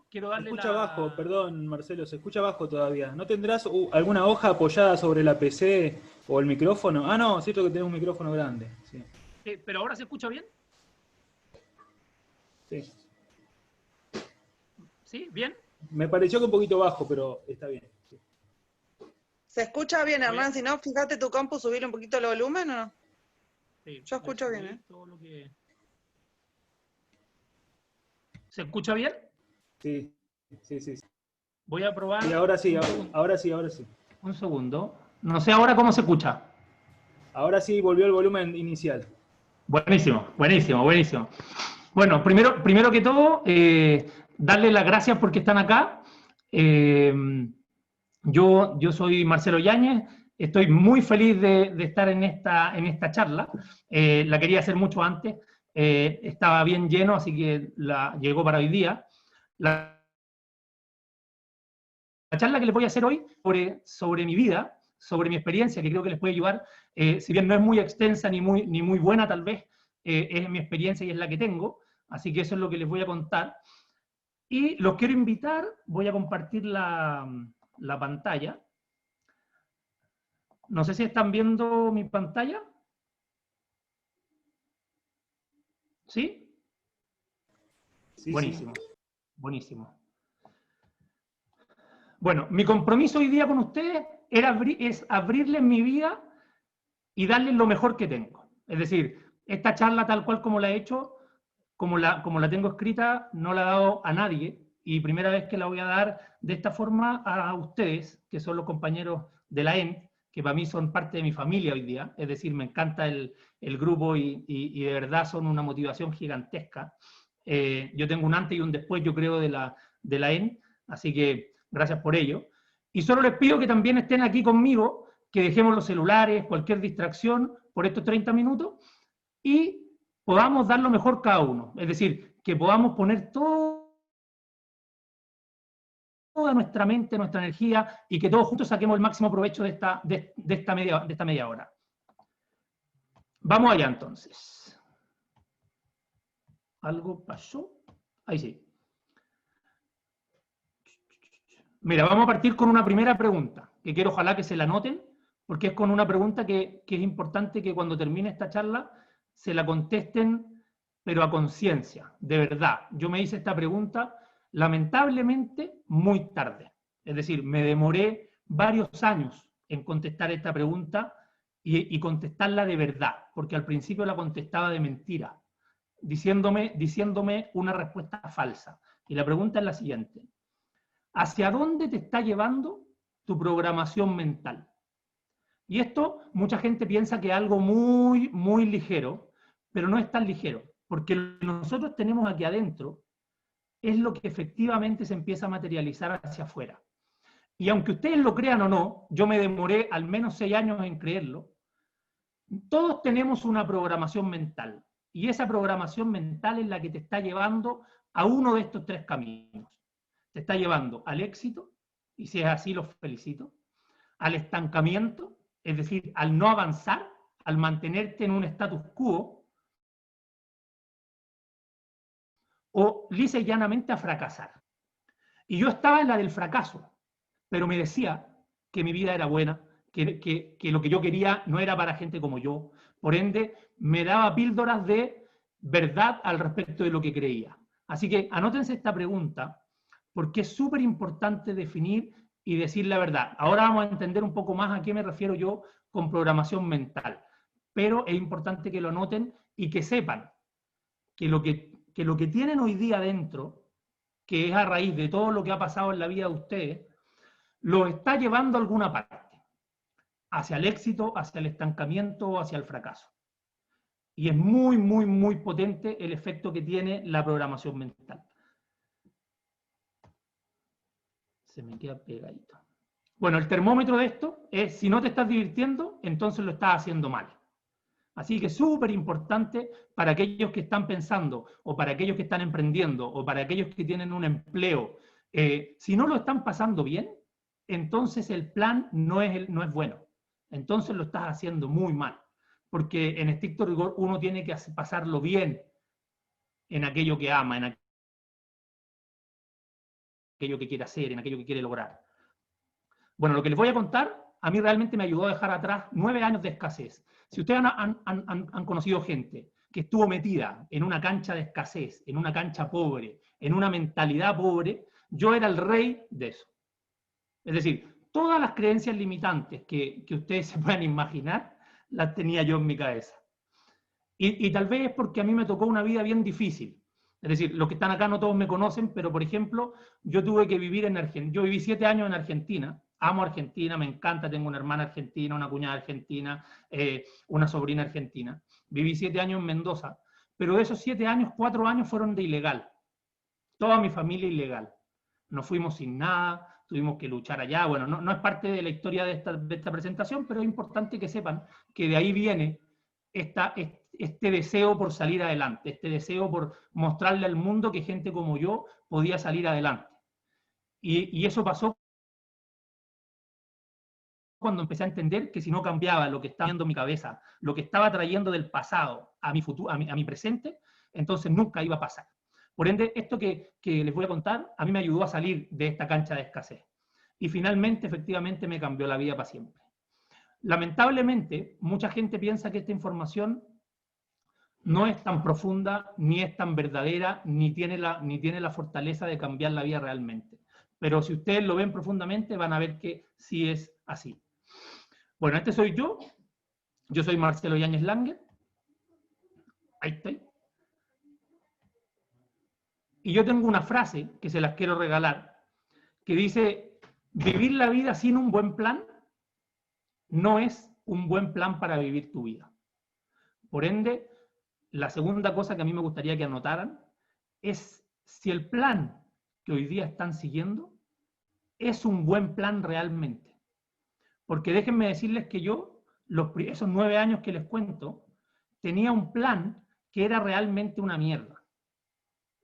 quiero Se darle escucha bajo, la... perdón Marcelo, se escucha bajo todavía. ¿No tendrás alguna hoja apoyada sobre la PC o el micrófono? Ah, no, cierto que tenés un micrófono grande. Sí, ¿Pero ahora se escucha bien? sí. ¿Sí? ¿Bien? Me pareció que un poquito bajo, pero está bien. Sí. Se escucha bien, Voy a, Hernán. Si no, fíjate tu compu, subirle un poquito el volumen o no. sí, Yo voy a escucho bien, subir ¿eh? todo lo que... ¿Se escucha bien? Sí, sí, sí. Voy a probar Y ahora sí, un segundo. ahora sí, ahora sí. Un segundo. No sé ahora cómo se escucha. Ahora sí volvió el volumen inicial. Buenísimo, buenísimo, buenísimo. Bueno, primero que todo, darles las gracias porque están acá. Eh, yo soy Marcelo Yáñez, estoy muy feliz de estar en esta charla. La quería hacer mucho antes, estaba bien lleno, así que llegó para hoy día. La charla que les voy a hacer hoy sobre mi vida, sobre mi experiencia, que creo que les puede ayudar, si bien no es muy extensa ni muy buena tal vez, es mi experiencia y es la que tengo, así que eso es lo que les voy a contar. Y los quiero invitar, voy a compartir la pantalla. No sé si están viendo mi pantalla. ¿Sí? Sí, sí. Buenísimo, buenísimo. Bueno, mi compromiso hoy día con ustedes es abrirles mi vida y darles lo mejor que tengo. Es decir, esta charla tal cual como la he hecho, como la tengo escrita, no la he dado a nadie y primera vez que la voy a dar de esta forma a ustedes, que son los compañeros de la ENT, que para mí son parte de mi familia hoy día, es decir, me encanta el grupo y de verdad son una motivación gigantesca. Yo tengo un antes y un después, yo creo, de la ENT, así que gracias por ello. Y solo les pido que también estén aquí conmigo, que dejemos los celulares, cualquier distracción por estos 30 minutos y podamos dar lo mejor cada uno. Es decir, que podamos poner toda nuestra mente, nuestra energía y que todos juntos saquemos el máximo provecho de esta media hora. Vamos allá entonces. ¿Algo pasó? Ahí sí. Mira, vamos a partir con una primera pregunta, que quiero ojalá que se la noten, porque es con una pregunta que es importante que cuando termine esta charla se la contesten, pero a conciencia, de verdad. Yo me hice esta pregunta lamentablemente muy tarde. Es decir, me demoré varios años en contestar esta pregunta y contestarla de verdad, porque al principio la contestaba de mentira, diciéndome una respuesta falsa. Y la pregunta es la siguiente. ¿Hacia dónde te está llevando tu programación mental? Y esto mucha gente piensa que es algo muy ligero, pero no es tan ligero, porque lo que nosotros tenemos aquí adentro es lo que efectivamente se empieza a materializar hacia afuera. Y aunque ustedes lo crean o no, yo me demoré al menos 6 años en creerlo, todos tenemos una programación mental. Y esa programación mental es la que te está llevando a uno de estos 3 caminos. Te está llevando al éxito, y si es así, los felicito, al estancamiento, es decir, al no avanzar, al mantenerte en un status quo, o lisa y llanamente a fracasar. Y yo estaba en la del fracaso, pero me decía que mi vida era buena, que lo que yo quería no era para gente como yo. Por ende, me daba píldoras de verdad al respecto de lo que creía. Así que anótense esta pregunta, porque es súper importante definir y decir la verdad. Ahora vamos a entender un poco más a qué me refiero yo con programación mental. Pero es importante que lo anoten y que sepan que lo que tienen hoy día dentro, que es a raíz de todo lo que ha pasado en la vida de ustedes, lo está llevando a alguna parte, hacia el éxito, hacia el estancamiento o hacia el fracaso. Y es muy potente el efecto que tiene la programación mental. Se me queda pegadito. Bueno, el termómetro de esto es, si no te estás divirtiendo, entonces lo estás haciendo mal. Así que es súper importante para aquellos que están pensando, o para aquellos que están emprendiendo, o para aquellos que tienen un empleo. Si no lo están pasando bien, entonces el plan no es bueno. Entonces lo estás haciendo muy mal. Porque en estricto rigor uno tiene que pasarlo bien en aquello que ama, en aquello que quiere hacer, en aquello que quiere lograr. Bueno, lo que les voy a contar, a mí realmente me ayudó a dejar atrás 9 años de escasez. Si ustedes han conocido gente que estuvo metida en una cancha de escasez, en una cancha pobre, en una mentalidad pobre, yo era el rey de eso. Es decir, todas las creencias limitantes que ustedes se puedan imaginar, las tenía yo en mi cabeza. Y tal vez es porque a mí me tocó una vida bien difícil. Es decir, los que están acá no todos me conocen, pero por ejemplo, yo tuve que vivir en Argentina. Yo viví 7 años en Argentina. Amo Argentina, me encanta, tengo una hermana argentina, una cuñada argentina, una sobrina argentina. Viví 7 años en Mendoza, pero de esos 7 años, 4 años fueron de ilegal. Toda mi familia ilegal. Nos fuimos sin nada, tuvimos que luchar allá. Bueno, no es parte de la historia de esta presentación, pero es importante que sepan que de ahí viene este deseo por salir adelante, este deseo por mostrarle al mundo que gente como yo podía salir adelante. Y eso pasó cuando empecé a entender que si no cambiaba lo que estaba viendo en mi cabeza, lo que estaba trayendo del pasado a mi futuro, a mi presente, entonces nunca iba a pasar. Por ende, esto que les voy a contar, a mí me ayudó a salir de esta cancha de escasez. Y finalmente, efectivamente, me cambió la vida para siempre. Lamentablemente, mucha gente piensa que esta información no es tan profunda, ni es tan verdadera, ni tiene la fortaleza de cambiar la vida realmente. Pero si ustedes lo ven profundamente, van a ver que sí es así. Bueno, este soy yo. Yo soy Marcelo Yáñez Langer. Ahí estoy. Y yo tengo una frase que se las quiero regalar, que dice, vivir la vida sin un buen plan no es un buen plan para vivir tu vida. Por ende, la segunda cosa que a mí me gustaría que anotaran es si el plan que hoy día están siguiendo es un buen plan realmente. Porque déjenme decirles que yo, esos 9 años que les cuento, tenía un plan que era realmente una mierda.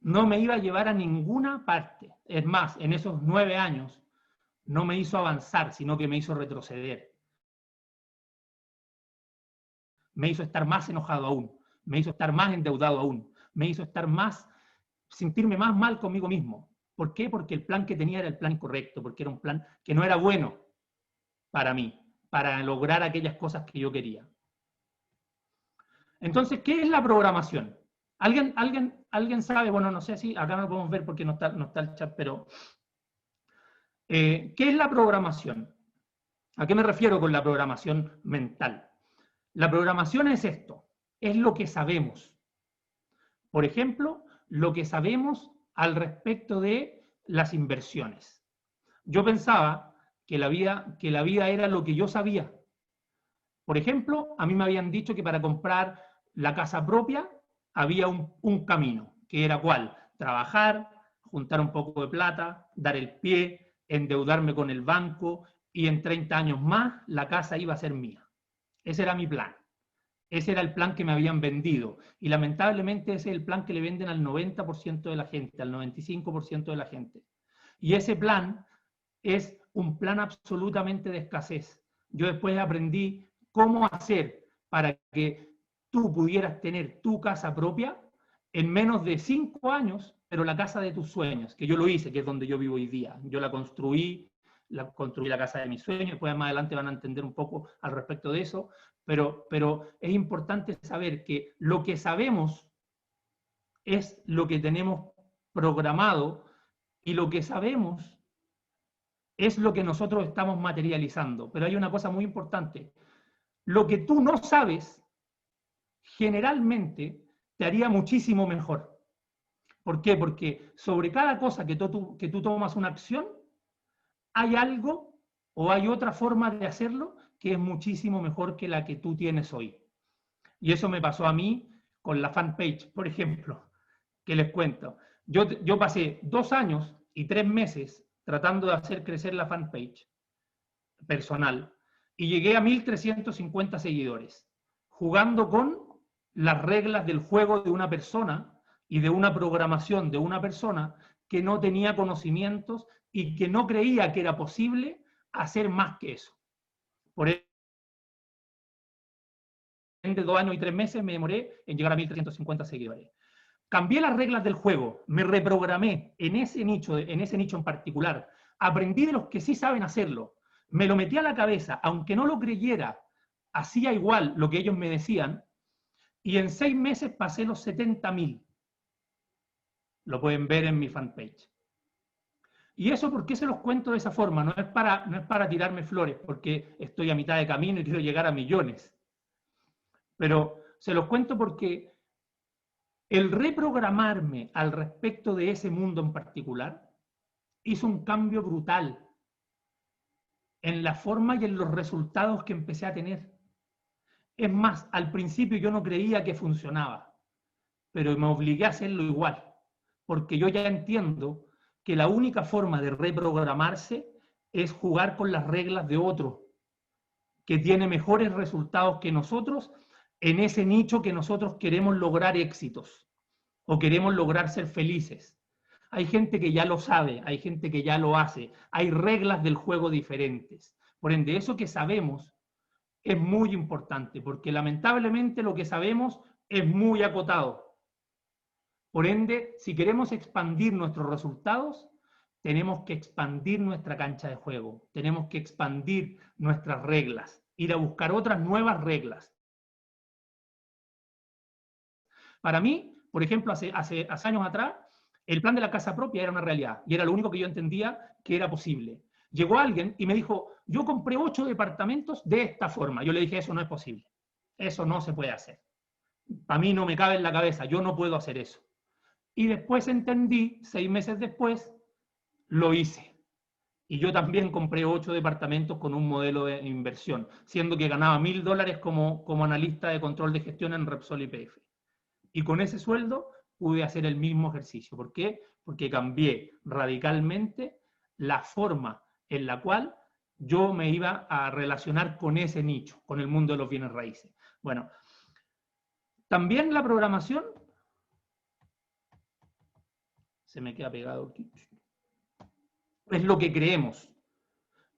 No me iba a llevar a ninguna parte. Es más, en esos 9 años no me hizo avanzar, sino que me hizo retroceder. Me hizo estar más enojado aún, me hizo estar más endeudado aún, me hizo estar sentirme más mal conmigo mismo. ¿Por qué? Porque el plan que tenía era el plan incorrecto, porque era un plan que no era bueno para mí, para lograr aquellas cosas que yo quería. Entonces, ¿qué es la programación? ¿Alguien sabe? Bueno, no sé si acá no lo podemos ver porque no está el chat, pero ¿qué es la programación? ¿A qué me refiero con la programación mental? La programación es esto, es lo que sabemos. Por ejemplo, lo que sabemos al respecto de las inversiones. Yo pensaba que la vida era lo que yo sabía. Por ejemplo, a mí me habían dicho que para comprar la casa propia había un camino, que era ¿cuál? Trabajar, juntar un poco de plata, dar el pie, endeudarme con el banco y en 30 años más la casa iba a ser mía. Ese era mi plan. Ese era el plan que me habían vendido. Y lamentablemente ese es el plan que le venden al 90% de la gente, al 95% de la gente. Y ese plan es un plan absolutamente de escasez. Yo después aprendí cómo hacer para que tú pudieras tener tu casa propia en menos de 5 años, pero la casa de tus sueños, que yo lo hice, que es donde yo vivo hoy día. Yo construí la casa de mis sueños, después más adelante van a entender un poco al respecto de eso, pero es importante saber que lo que sabemos es lo que tenemos programado y lo que sabemos es lo que nosotros estamos materializando. Pero hay una cosa muy importante. Lo que tú no sabes, generalmente te haría muchísimo mejor. ¿Por qué? Porque sobre cada cosa que tú tomas una acción, hay algo o hay otra forma de hacerlo que es muchísimo mejor que la que tú tienes hoy. Y eso me pasó a mí con la fanpage, por ejemplo, que les cuento. Yo pasé 2 años y 3 meses tratando de hacer crecer la fanpage personal y llegué a 1.350 seguidores, jugando con las reglas del juego de una persona y de una programación de una persona que no tenía conocimientos y que no creía que era posible hacer más que eso. Por ende, 2 años y 3 meses me demoré en llegar a 1.350 seguidores. cambié las reglas del juego, me reprogramé en ese nicho en particular, aprendí de los que sí saben hacerlo, me lo metí a la cabeza, aunque no lo creyera, hacía igual lo que ellos me decían, y en 6 meses pasé los 70.000. Lo pueden ver en mi fanpage. ¿Y eso por qué se los cuento de esa forma? No es para tirarme flores, porque estoy a mitad de camino y quiero llegar a millones. Pero se los cuento porque el reprogramarme al respecto de ese mundo en particular hizo un cambio brutal en la forma y en los resultados que empecé a tener. Es más, al principio yo no creía que funcionaba, pero me obligué a hacerlo igual, porque yo ya entiendo que la única forma de reprogramarse es jugar con las reglas de otro, que tiene mejores resultados que nosotros en ese nicho que nosotros queremos lograr éxitos o queremos lograr ser felices. Hay gente que ya lo sabe, hay gente que ya lo hace, hay reglas del juego diferentes. Por ende, eso que sabemos es muy importante, porque lamentablemente lo que sabemos es muy acotado. Por ende, si queremos expandir nuestros resultados, tenemos que expandir nuestra cancha de juego, tenemos que expandir nuestras reglas, ir a buscar otras nuevas reglas. Para mí, por ejemplo, hace años atrás, el plan de la casa propia era una realidad y era lo único que yo entendía que era posible. Llegó alguien y me dijo, yo compré 8 departamentos de esta forma. Yo le dije, eso no es posible, eso no se puede hacer. Para mí no me cabe en la cabeza, yo no puedo hacer eso. Y después entendí, 6 meses después, lo hice. Y yo también compré 8 departamentos con un modelo de inversión, siendo que ganaba $1.000 como analista de control de gestión en Repsol YPF. Y con ese sueldo pude hacer el mismo ejercicio. ¿Por qué? Porque cambié radicalmente la forma en la cual yo me iba a relacionar con ese nicho, con el mundo de los bienes raíces. Bueno, también la programación se me queda pegado aquí. Es lo que creemos.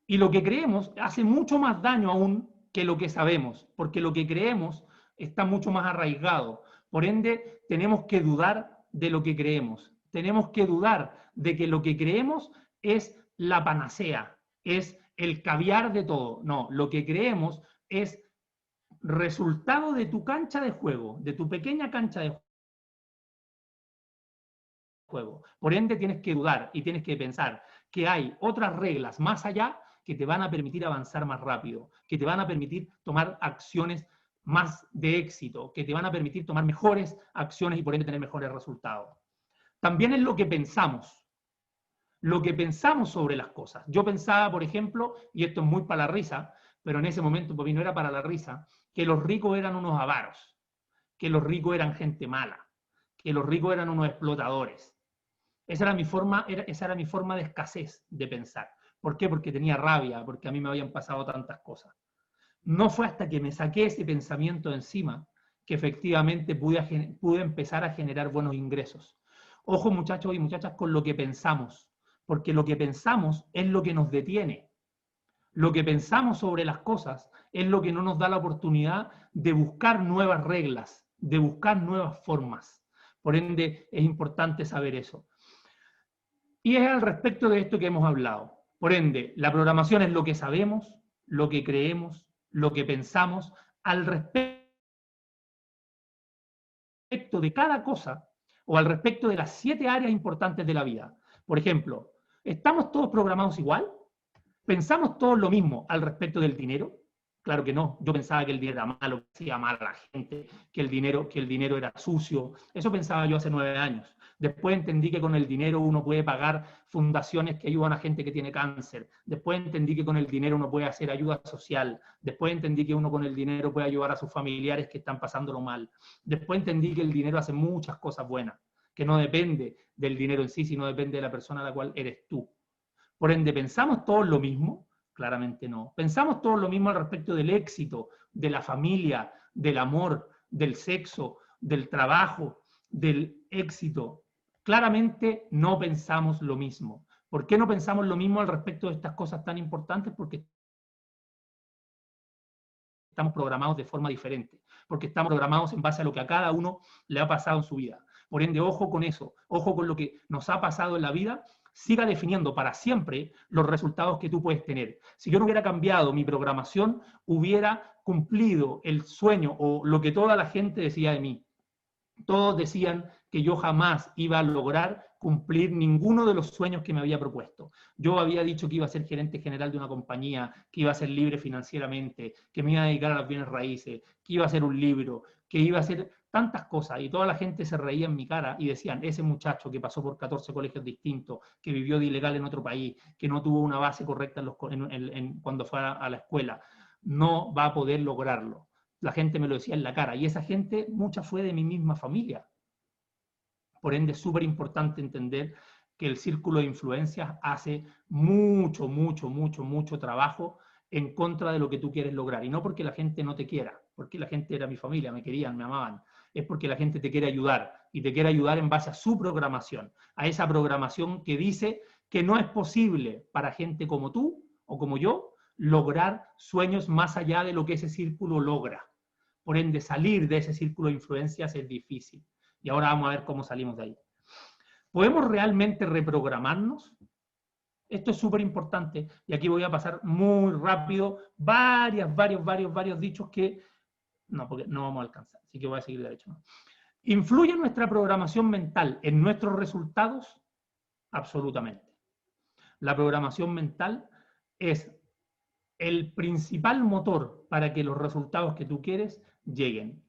Y lo que creemos hace mucho más daño aún que lo que sabemos, porque lo que creemos está mucho más arraigado. Por ende, tenemos que dudar de lo que creemos. Tenemos que dudar de que lo que creemos es la panacea, es el caviar de todo. No, lo que creemos es resultado de tu cancha de juego, de tu pequeña cancha de juego. Por ende, tienes que dudar y tienes que pensar que hay otras reglas más allá que te van a permitir avanzar más rápido, que te van a permitir tomar acciones más de éxito, que te van a permitir tomar mejores acciones y por ende tener mejores resultados. También es lo que pensamos sobre las cosas. Yo pensaba, por ejemplo, y esto es muy para la risa, pero en ese momento para mí no era para la risa, que los ricos eran unos avaros, que los ricos eran gente mala, que los ricos eran unos explotadores. Esa era mi forma de escasez de pensar. ¿Por qué? Porque tenía rabia, porque a mí me habían pasado tantas cosas. No fue hasta que me saqué ese pensamiento de encima que efectivamente pude empezar a generar buenos ingresos. Ojo, muchachos y muchachas, con lo que pensamos, porque lo que pensamos es lo que nos detiene. Lo que pensamos sobre las cosas es lo que no nos da la oportunidad de buscar nuevas reglas, de buscar nuevas formas. Por ende, es importante saber eso. Y es al respecto de esto que hemos hablado. Por ende, la programación es lo que sabemos, lo que creemos, lo que pensamos al respecto de cada cosa o al respecto de las 7 áreas importantes de la vida. Por ejemplo, ¿estamos todos programados igual? ¿Pensamos todos lo mismo al respecto del dinero? Claro que no. Yo pensaba que el dinero era malo, que hacía mal a la gente, que el dinero era sucio. Eso pensaba yo hace 9 años. Después entendí que con el dinero uno puede pagar fundaciones que ayudan a gente que tiene cáncer. Después entendí que con el dinero uno puede hacer ayuda social. Después entendí que uno con el dinero puede ayudar a sus familiares que están pasándolo mal. Después entendí que el dinero hace muchas cosas buenas, que no depende del dinero en sí, sino depende de la persona a la cual eres tú. Por ende, ¿pensamos todos lo mismo? Claramente no. ¿Pensamos todos lo mismo al respecto del éxito, de la familia, del amor, del sexo, del trabajo, del éxito? Claramente no pensamos lo mismo. ¿Por qué no pensamos lo mismo al respecto de estas cosas tan importantes? Porque estamos programados de forma diferente, porque estamos programados en base a lo que a cada uno le ha pasado en su vida. Por ende, ojo con eso, ojo con lo que nos ha pasado en la vida, siga definiendo para siempre los resultados que tú puedes tener. Si yo no hubiera cambiado mi programación, hubiera cumplido el sueño o lo que toda la gente decía de mí. Todos decían que yo jamás iba a lograr cumplir ninguno de los sueños que me había propuesto. Yo había dicho que iba a ser gerente general de una compañía, que iba a ser libre financieramente, que me iba a dedicar a los bienes raíces, que iba a hacer un libro, que iba a hacer tantas cosas, y toda la gente se reía en mi cara y decían, ese muchacho que pasó por 14 colegios distintos, que vivió de ilegal en otro país, que no tuvo una base correcta cuando fue a la escuela, no va a poder lograrlo. La gente me lo decía en la cara, y esa gente, mucha fue de mi misma familia. Por ende, es súper importante entender que el círculo de influencias hace mucho, mucho, mucho, mucho trabajo en contra de lo que tú quieres lograr. Y no porque la gente no te quiera, porque la gente era mi familia, me querían, me amaban. Es porque la gente te quiere ayudar, y te quiere ayudar en base a su programación, a esa programación que dice que no es posible para gente como tú o como yo lograr sueños más allá de lo que ese círculo logra. Por ende, salir de ese círculo de influencias es difícil. Y ahora vamos a ver cómo salimos de ahí. ¿Podemos realmente reprogramarnos? Esto es súper importante, y aquí voy a pasar muy rápido varios dichos que no, porque no vamos a alcanzar, así que voy a seguir derecho. ¿No? ¿Influye nuestra programación mental en nuestros resultados? Absolutamente. La programación mental es el principal motor para que los resultados que tú quieres lleguen.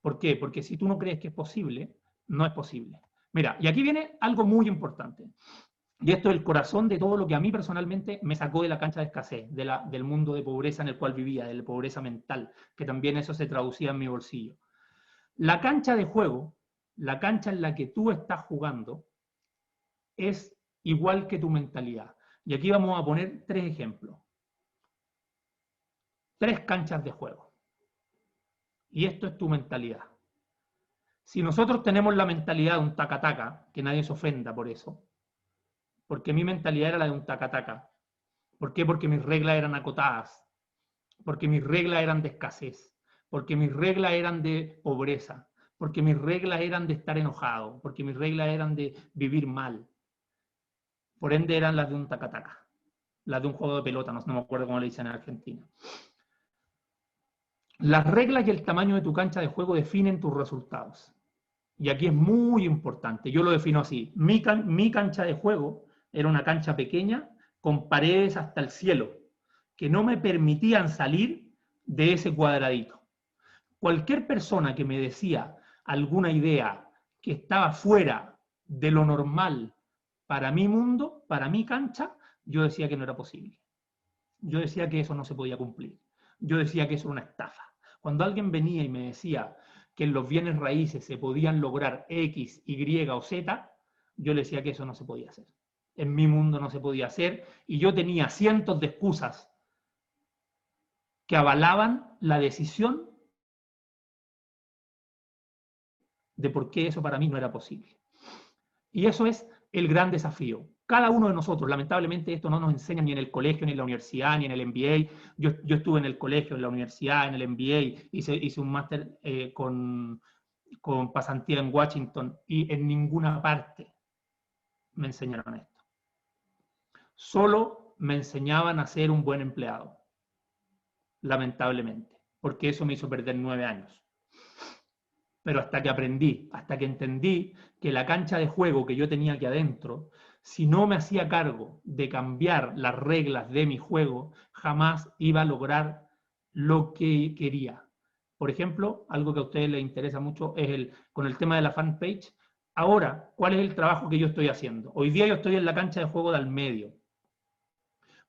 ¿Por qué? Porque si tú no crees que es posible, no es posible. Mira, y aquí viene algo muy importante. Y esto es el corazón de todo lo que a mí personalmente me sacó de la cancha de escasez, del mundo de pobreza en el cual vivía, de la pobreza mental, que también eso se traducía en mi bolsillo. La cancha de juego, la cancha en la que tú estás jugando, es igual que tu mentalidad. Y aquí vamos a poner 3 ejemplos. 3 canchas de juego. Y esto es tu mentalidad. Si nosotros tenemos la mentalidad de un taca-taca, que nadie se ofenda por eso, porque mi mentalidad era la de un taca-taca. ¿Por qué? Porque mis reglas eran acotadas, porque mis reglas eran de escasez, porque mis reglas eran de pobreza, porque mis reglas eran de estar enojado, porque mis reglas eran de vivir mal. Por ende eran las de un taca-taca, las de un juego de pelota, no me acuerdo cómo le dicen en Argentina. Las reglas y el tamaño de tu cancha de juego definen tus resultados. Y aquí es muy importante, yo lo defino así. Mi cancha de juego era una cancha pequeña con paredes hasta el cielo, que no me permitían salir de ese cuadradito. Cualquier persona que me decía alguna idea que estaba fuera de lo normal para mi mundo, para mi cancha, yo decía que no era posible. Yo decía que eso no se podía cumplir. Yo decía que eso era una estafa. Cuando alguien venía y me decía que en los bienes raíces se podían lograr X, Y o Z, yo le decía que eso no se podía hacer. En mi mundo no se podía hacer, y yo tenía cientos de excusas que avalaban la decisión de por qué eso para mí no era posible. Y eso es el gran desafío. Cada uno de nosotros, lamentablemente esto no nos enseña ni en el colegio, ni en la universidad, ni en el MBA. Yo estuve en el colegio, en la universidad, en el MBA, hice un máster con pasantía en Washington, y en ninguna parte me enseñaron esto. Solo me enseñaban a ser un buen empleado, lamentablemente, porque eso me hizo perder 9 años. Pero hasta que aprendí, hasta que entendí que la cancha de juego que yo tenía aquí adentro, si no me hacía cargo de cambiar las reglas de mi juego, jamás iba a lograr lo que quería. Por ejemplo, algo que a ustedes les interesa mucho es con el tema de la fanpage. Ahora, ¿cuál es el trabajo que yo estoy haciendo? Hoy día yo estoy en la cancha de juego del medio,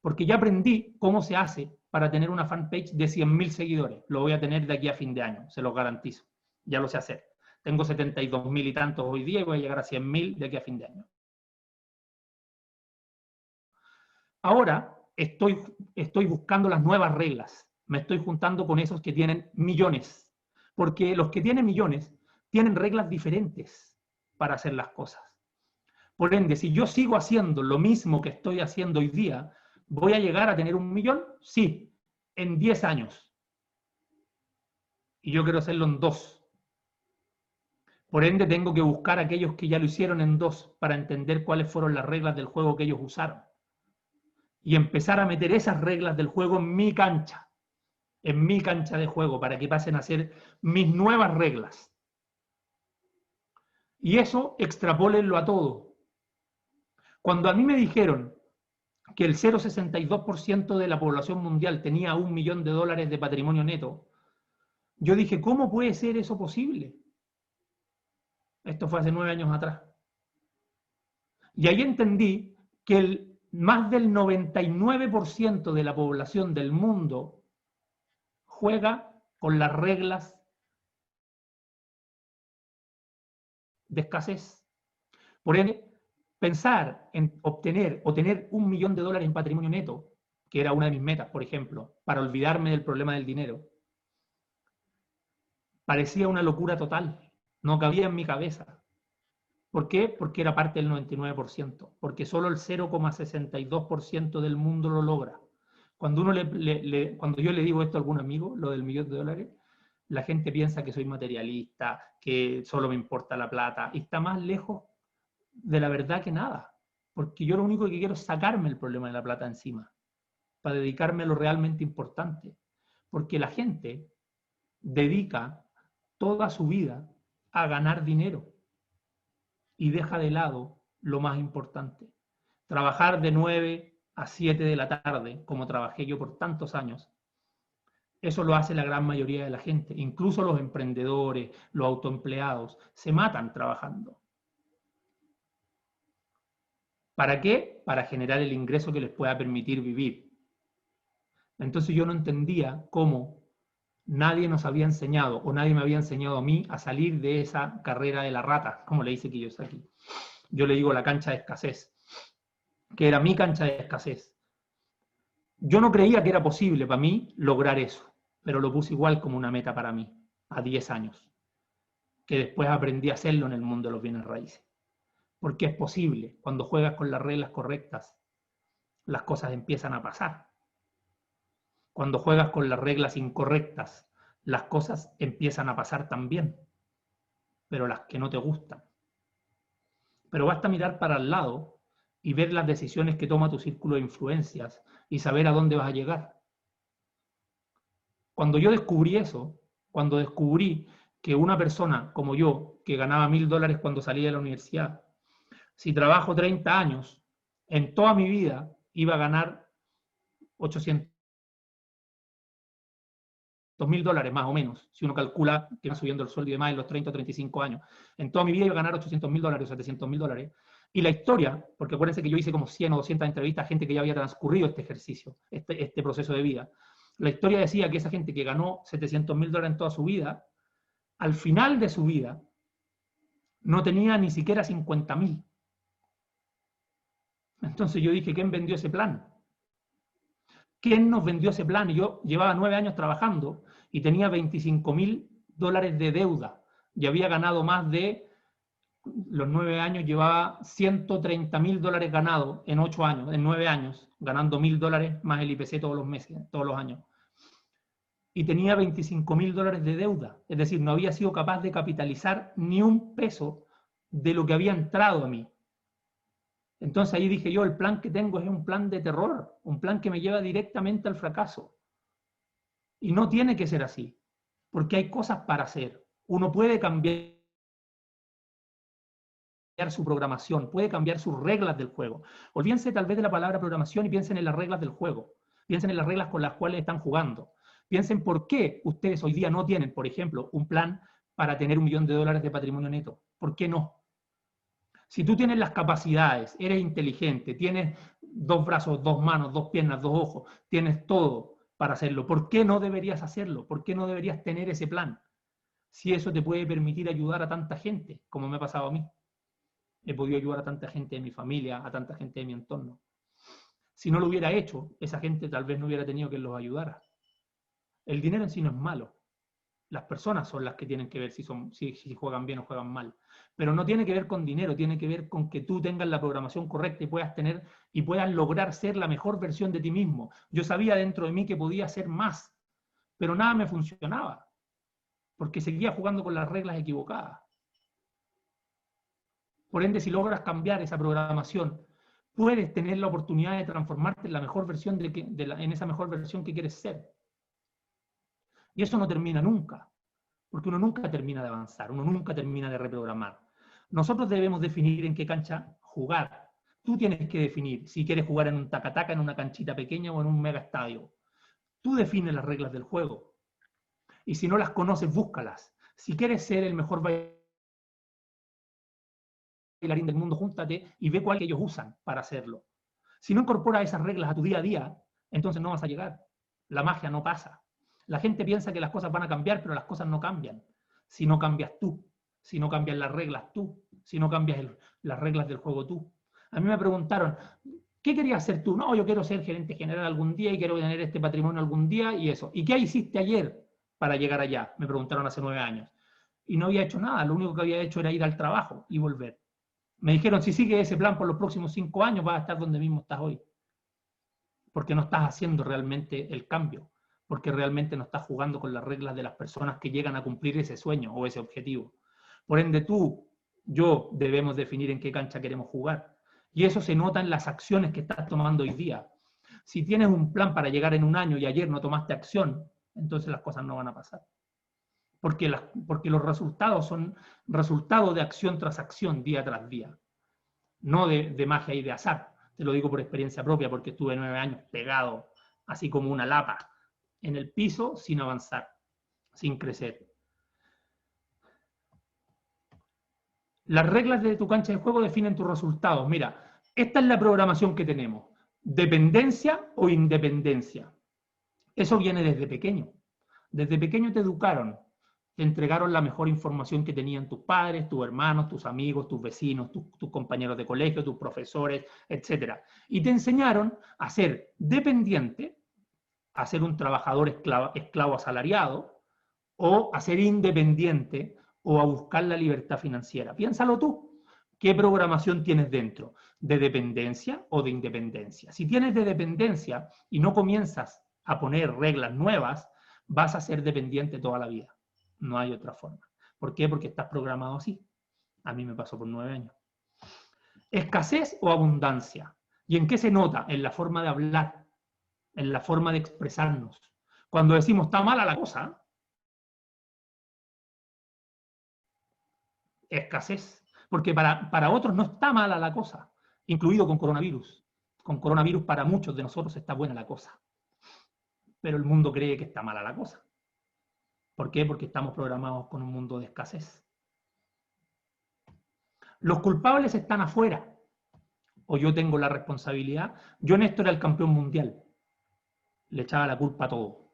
porque ya aprendí cómo se hace para tener una fanpage de 100.000 seguidores. Lo voy a tener de aquí a fin de año, se los garantizo. Ya lo sé hacer. Tengo 72.000 y tantos hoy día y voy a llegar a 100.000 de aquí a fin de año. Ahora estoy buscando las nuevas reglas. Me estoy juntando con esos que tienen millones. Porque los que tienen millones tienen reglas diferentes para hacer las cosas. Por ende, si yo sigo haciendo lo mismo que estoy haciendo hoy día, ¿voy a llegar a tener 1 millón? Sí, en 10 años. Y yo quiero hacerlo en 2. Por ende, tengo que buscar a aquellos que ya lo hicieron en 2 para entender cuáles fueron las reglas del juego que ellos usaron. Y empezar a meter esas reglas del juego en mi cancha de juego, para que pasen a ser mis nuevas reglas. Y eso extrapólenlo a todo. Cuando a mí me dijeron que el 0,62% de la población mundial tenía $1 millón de patrimonio neto, yo dije, ¿cómo puede ser eso posible? Esto fue hace 9 años atrás. Y ahí entendí que más del 99% de la población del mundo juega con las reglas de escasez. Por ende, pensar en obtener o tener $1 millón en patrimonio neto, que era una de mis metas, por ejemplo, para olvidarme del problema del dinero, parecía una locura total. No cabía en mi cabeza. ¿Por qué? Porque era parte del 99%. Porque solo el 0,62% del mundo lo logra. Cuando yo le digo esto a algún amigo, lo del $1 millón, la gente piensa que soy materialista, que solo me importa la plata, y está más lejos de la verdad que nada. Porque yo lo único que quiero es sacarme el problema de la plata encima, para dedicarme a lo realmente importante. Porque la gente dedica toda su vida a ganar dinero y deja de lado lo más importante. Trabajar de 9 a 7 de la tarde, como trabajé yo por tantos años, eso lo hace la gran mayoría de la gente. Incluso los emprendedores, los autoempleados, se matan trabajando. ¿Para qué? Para generar el ingreso que les pueda permitir vivir. Entonces yo no entendía cómo nadie nos había enseñado, o nadie me había enseñado a mí a salir de esa carrera de la rata, como le dice Kiyosaki. Yo le digo la cancha de escasez, que era mi cancha de escasez. Yo no creía que era posible para mí lograr eso, pero lo puse igual como una meta para mí, a 10 años, que después aprendí a hacerlo en el mundo de los bienes raíces. Porque es posible, cuando juegas con las reglas correctas, las cosas empiezan a pasar. Cuando juegas con las reglas incorrectas, las cosas empiezan a pasar también, pero las que no te gustan. Pero basta mirar para el lado y ver las decisiones que toma tu círculo de influencias y saber a dónde vas a llegar. Cuando yo descubrí eso, cuando descubrí que una persona como yo, que ganaba $1.000 cuando salía de la universidad, si trabajo 30 años, en toda mi vida iba a ganar $800.000 más o menos, si uno calcula que va subiendo el sueldo y demás en los 30 o 35 años. En toda mi vida iba a ganar $800.000 o $700.000. Y la historia, porque acuérdense que yo hice como 100 o 200 entrevistas a gente que ya había transcurrido este ejercicio, este proceso de vida. La historia decía que esa gente que ganó $700.000 en toda su vida, al final de su vida, no tenía ni siquiera 50.000. Entonces yo dije, ¿quién vendió ese plan? ¿Quién nos vendió ese plan? Y yo llevaba 9 años trabajando y tenía $25.000 de deuda. Y había ganado más de, los 9 años llevaba $130.000 ganados en 8 años, en 9 años, ganando $1.000 más el IPC todos los meses, todos los años. Y tenía $25.000 de deuda. Es decir, no había sido capaz de capitalizar ni un peso de lo que había entrado a mí. Entonces ahí dije yo, el plan que tengo es un plan de terror, un plan que me lleva directamente al fracaso. Y no tiene que ser así, porque hay cosas para hacer. Uno puede cambiar su programación, puede cambiar sus reglas del juego. Olvídense tal vez de la palabra programación y piensen en las reglas del juego. Piensen en las reglas con las cuales están jugando. Piensen por qué ustedes hoy día no tienen, por ejemplo, un plan para tener $1 millón de patrimonio neto. ¿Por qué no? Si tú tienes las capacidades, eres inteligente, tienes 2 brazos, 2 manos, 2 piernas, 2 ojos, tienes todo para hacerlo, ¿por qué no deberías hacerlo? ¿Por qué no deberías tener ese plan? Si eso te puede permitir ayudar a tanta gente, como me ha pasado a mí. He podido ayudar a tanta gente de mi familia, a tanta gente de mi entorno. Si no lo hubiera hecho, esa gente tal vez no hubiera tenido quien los ayudara. El dinero en sí no es malo. Las personas son las que tienen que ver si juegan bien o juegan mal. Pero no tiene que ver con dinero, tiene que ver con que tú tengas la programación correcta y puedas lograr ser la mejor versión de ti mismo. Yo sabía dentro de mí que podía hacer más, pero nada me funcionaba, porque seguía jugando con las reglas equivocadas. Por ende, si logras cambiar esa programación, puedes tener la oportunidad de transformarte en la mejor versión en esa mejor versión que quieres ser. Y eso no termina nunca, porque uno nunca termina de avanzar, uno nunca termina de reprogramar. Nosotros debemos definir en qué cancha jugar. Tú tienes que definir si quieres jugar en un taca-taca, en una canchita pequeña o en un mega estadio. Tú defines las reglas del juego. Y si no las conoces, búscalas. Si quieres ser el mejor bailarín del mundo, júntate y ve cuál que ellos usan para hacerlo. Si no incorporas esas reglas a tu día a día, entonces no vas a llegar. La magia no pasa. La gente piensa que las cosas van a cambiar, pero las cosas no cambian. Si no cambias tú, si no cambias las reglas tú, si no cambias las reglas del juego tú. A mí me preguntaron, ¿qué querías hacer tú? No, yo quiero ser gerente general algún día y quiero tener este patrimonio algún día y eso. ¿Y qué hiciste ayer para llegar allá? Me preguntaron hace 9 años. Y no había hecho nada, lo único que había hecho era ir al trabajo y volver. Me dijeron, si sigues ese plan por los próximos 5 años, vas a estar donde mismo estás hoy. Porque no estás haciendo realmente el cambio. Porque realmente no estás jugando con las reglas de las personas que llegan a cumplir ese sueño o ese objetivo. Por ende, tú, yo, debemos definir en qué cancha queremos jugar. Y eso se nota en las acciones que estás tomando hoy día. Si tienes un plan para llegar en 1 año y ayer no tomaste acción, entonces las cosas no van a pasar. Porque los resultados son resultados de acción tras acción, día tras día. No de magia y de azar. Te lo digo por experiencia propia, porque estuve 9 años pegado, así como una lapa, en el piso, sin avanzar, sin crecer. Las reglas de tu cancha de juego definen tus resultados. Mira, esta es la programación que tenemos. Dependencia o independencia. Eso viene desde pequeño. Desde pequeño te educaron. Te entregaron la mejor información que tenían tus padres, tus hermanos, tus amigos, tus vecinos, tus compañeros de colegio, tus profesores, etc. Y te enseñaron a ser dependiente, a ser un trabajador esclavo asalariado, o a ser independiente, o a buscar la libertad financiera. Piénsalo tú. ¿Qué programación tienes dentro? ¿De dependencia o de independencia? Si tienes de dependencia y no comienzas a poner reglas nuevas, vas a ser dependiente toda la vida. No hay otra forma. ¿Por qué? Porque estás programado así. A mí me pasó por 9 años. ¿Escasez o abundancia? ¿Y en qué se nota? En la forma de hablar, en la forma de expresarnos. Cuando decimos está mala la cosa, escasez. Porque para otros no está mala la cosa, incluido con coronavirus. Con coronavirus para muchos de nosotros está buena la cosa. Pero el mundo cree que está mala la cosa. ¿Por qué? Porque estamos programados con un mundo de escasez. Los culpables están afuera. O yo tengo la responsabilidad. Yo en esto era el campeón mundial. Le echaba la culpa a todo.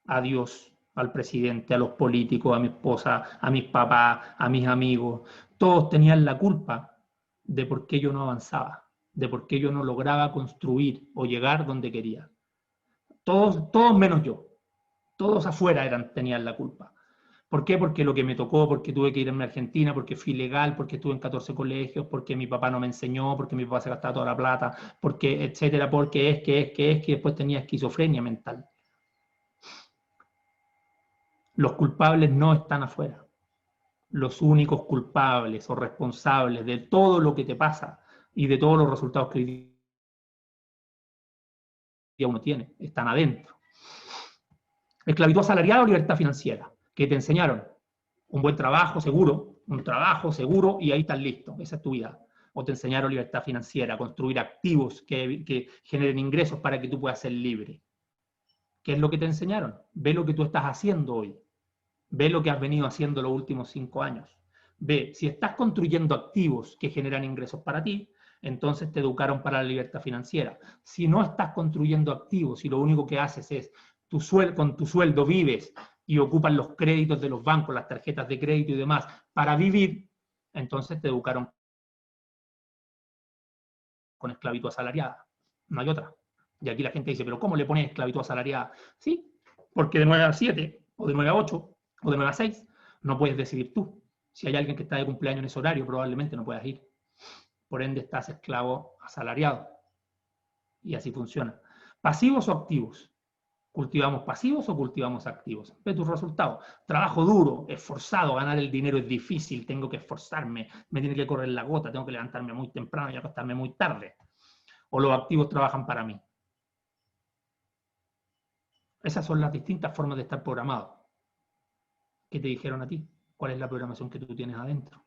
A Dios, al presidente, a los políticos, a mi esposa, a mis papás, a mis amigos. Todos tenían la culpa de por qué yo no avanzaba, de por qué yo no lograba construir o llegar donde quería. Todos menos yo. Todos afuera tenían la culpa. ¿Por qué? Porque lo que me tocó, porque tuve que irme a Argentina, porque fui ilegal, porque estuve en 14 colegios, porque mi papá no me enseñó, porque mi papá se gastaba toda la plata, porque, etcétera, porque que después tenía esquizofrenia mental. Los culpables no están afuera. Los únicos culpables o responsables de todo lo que te pasa y de todos los resultados que hoy día uno tiene están adentro. Esclavitud asalariada o libertad financiera, que te enseñaron un buen trabajo seguro, y ahí estás listo, esa es tu vida. O te enseñaron libertad financiera, construir activos que generen ingresos para que tú puedas ser libre. ¿Qué es lo que te enseñaron? Ve lo que tú estás haciendo hoy. Ve lo que has venido haciendo los últimos 5 años. Ve, si estás construyendo activos que generan ingresos para ti, entonces te educaron para la libertad financiera. Si no estás construyendo activos y lo único que haces es con tu sueldo vives y ocupan los créditos de los bancos, las tarjetas de crédito y demás para vivir, entonces te educaron con esclavitud asalariada. No hay otra. Y aquí la gente dice, ¿pero cómo le pones esclavitud asalariada? Sí, porque de 9 a 7, o de 9 a 8, o de 9 a 6, no puedes decidir tú. Si hay alguien que está de cumpleaños en ese horario, probablemente no puedas ir. Por ende, estás esclavo asalariado. Y así funciona. ¿Pasivos o activos? ¿Cultivamos pasivos o cultivamos activos? Ve tus resultados. Trabajo duro, esforzado, ganar el dinero es difícil, tengo que esforzarme, me tiene que correr la gota, tengo que levantarme muy temprano y acostarme muy tarde. O los activos trabajan para mí. Esas son las distintas formas de estar programado. ¿Qué te dijeron a ti? ¿Cuál es la programación que tú tienes adentro?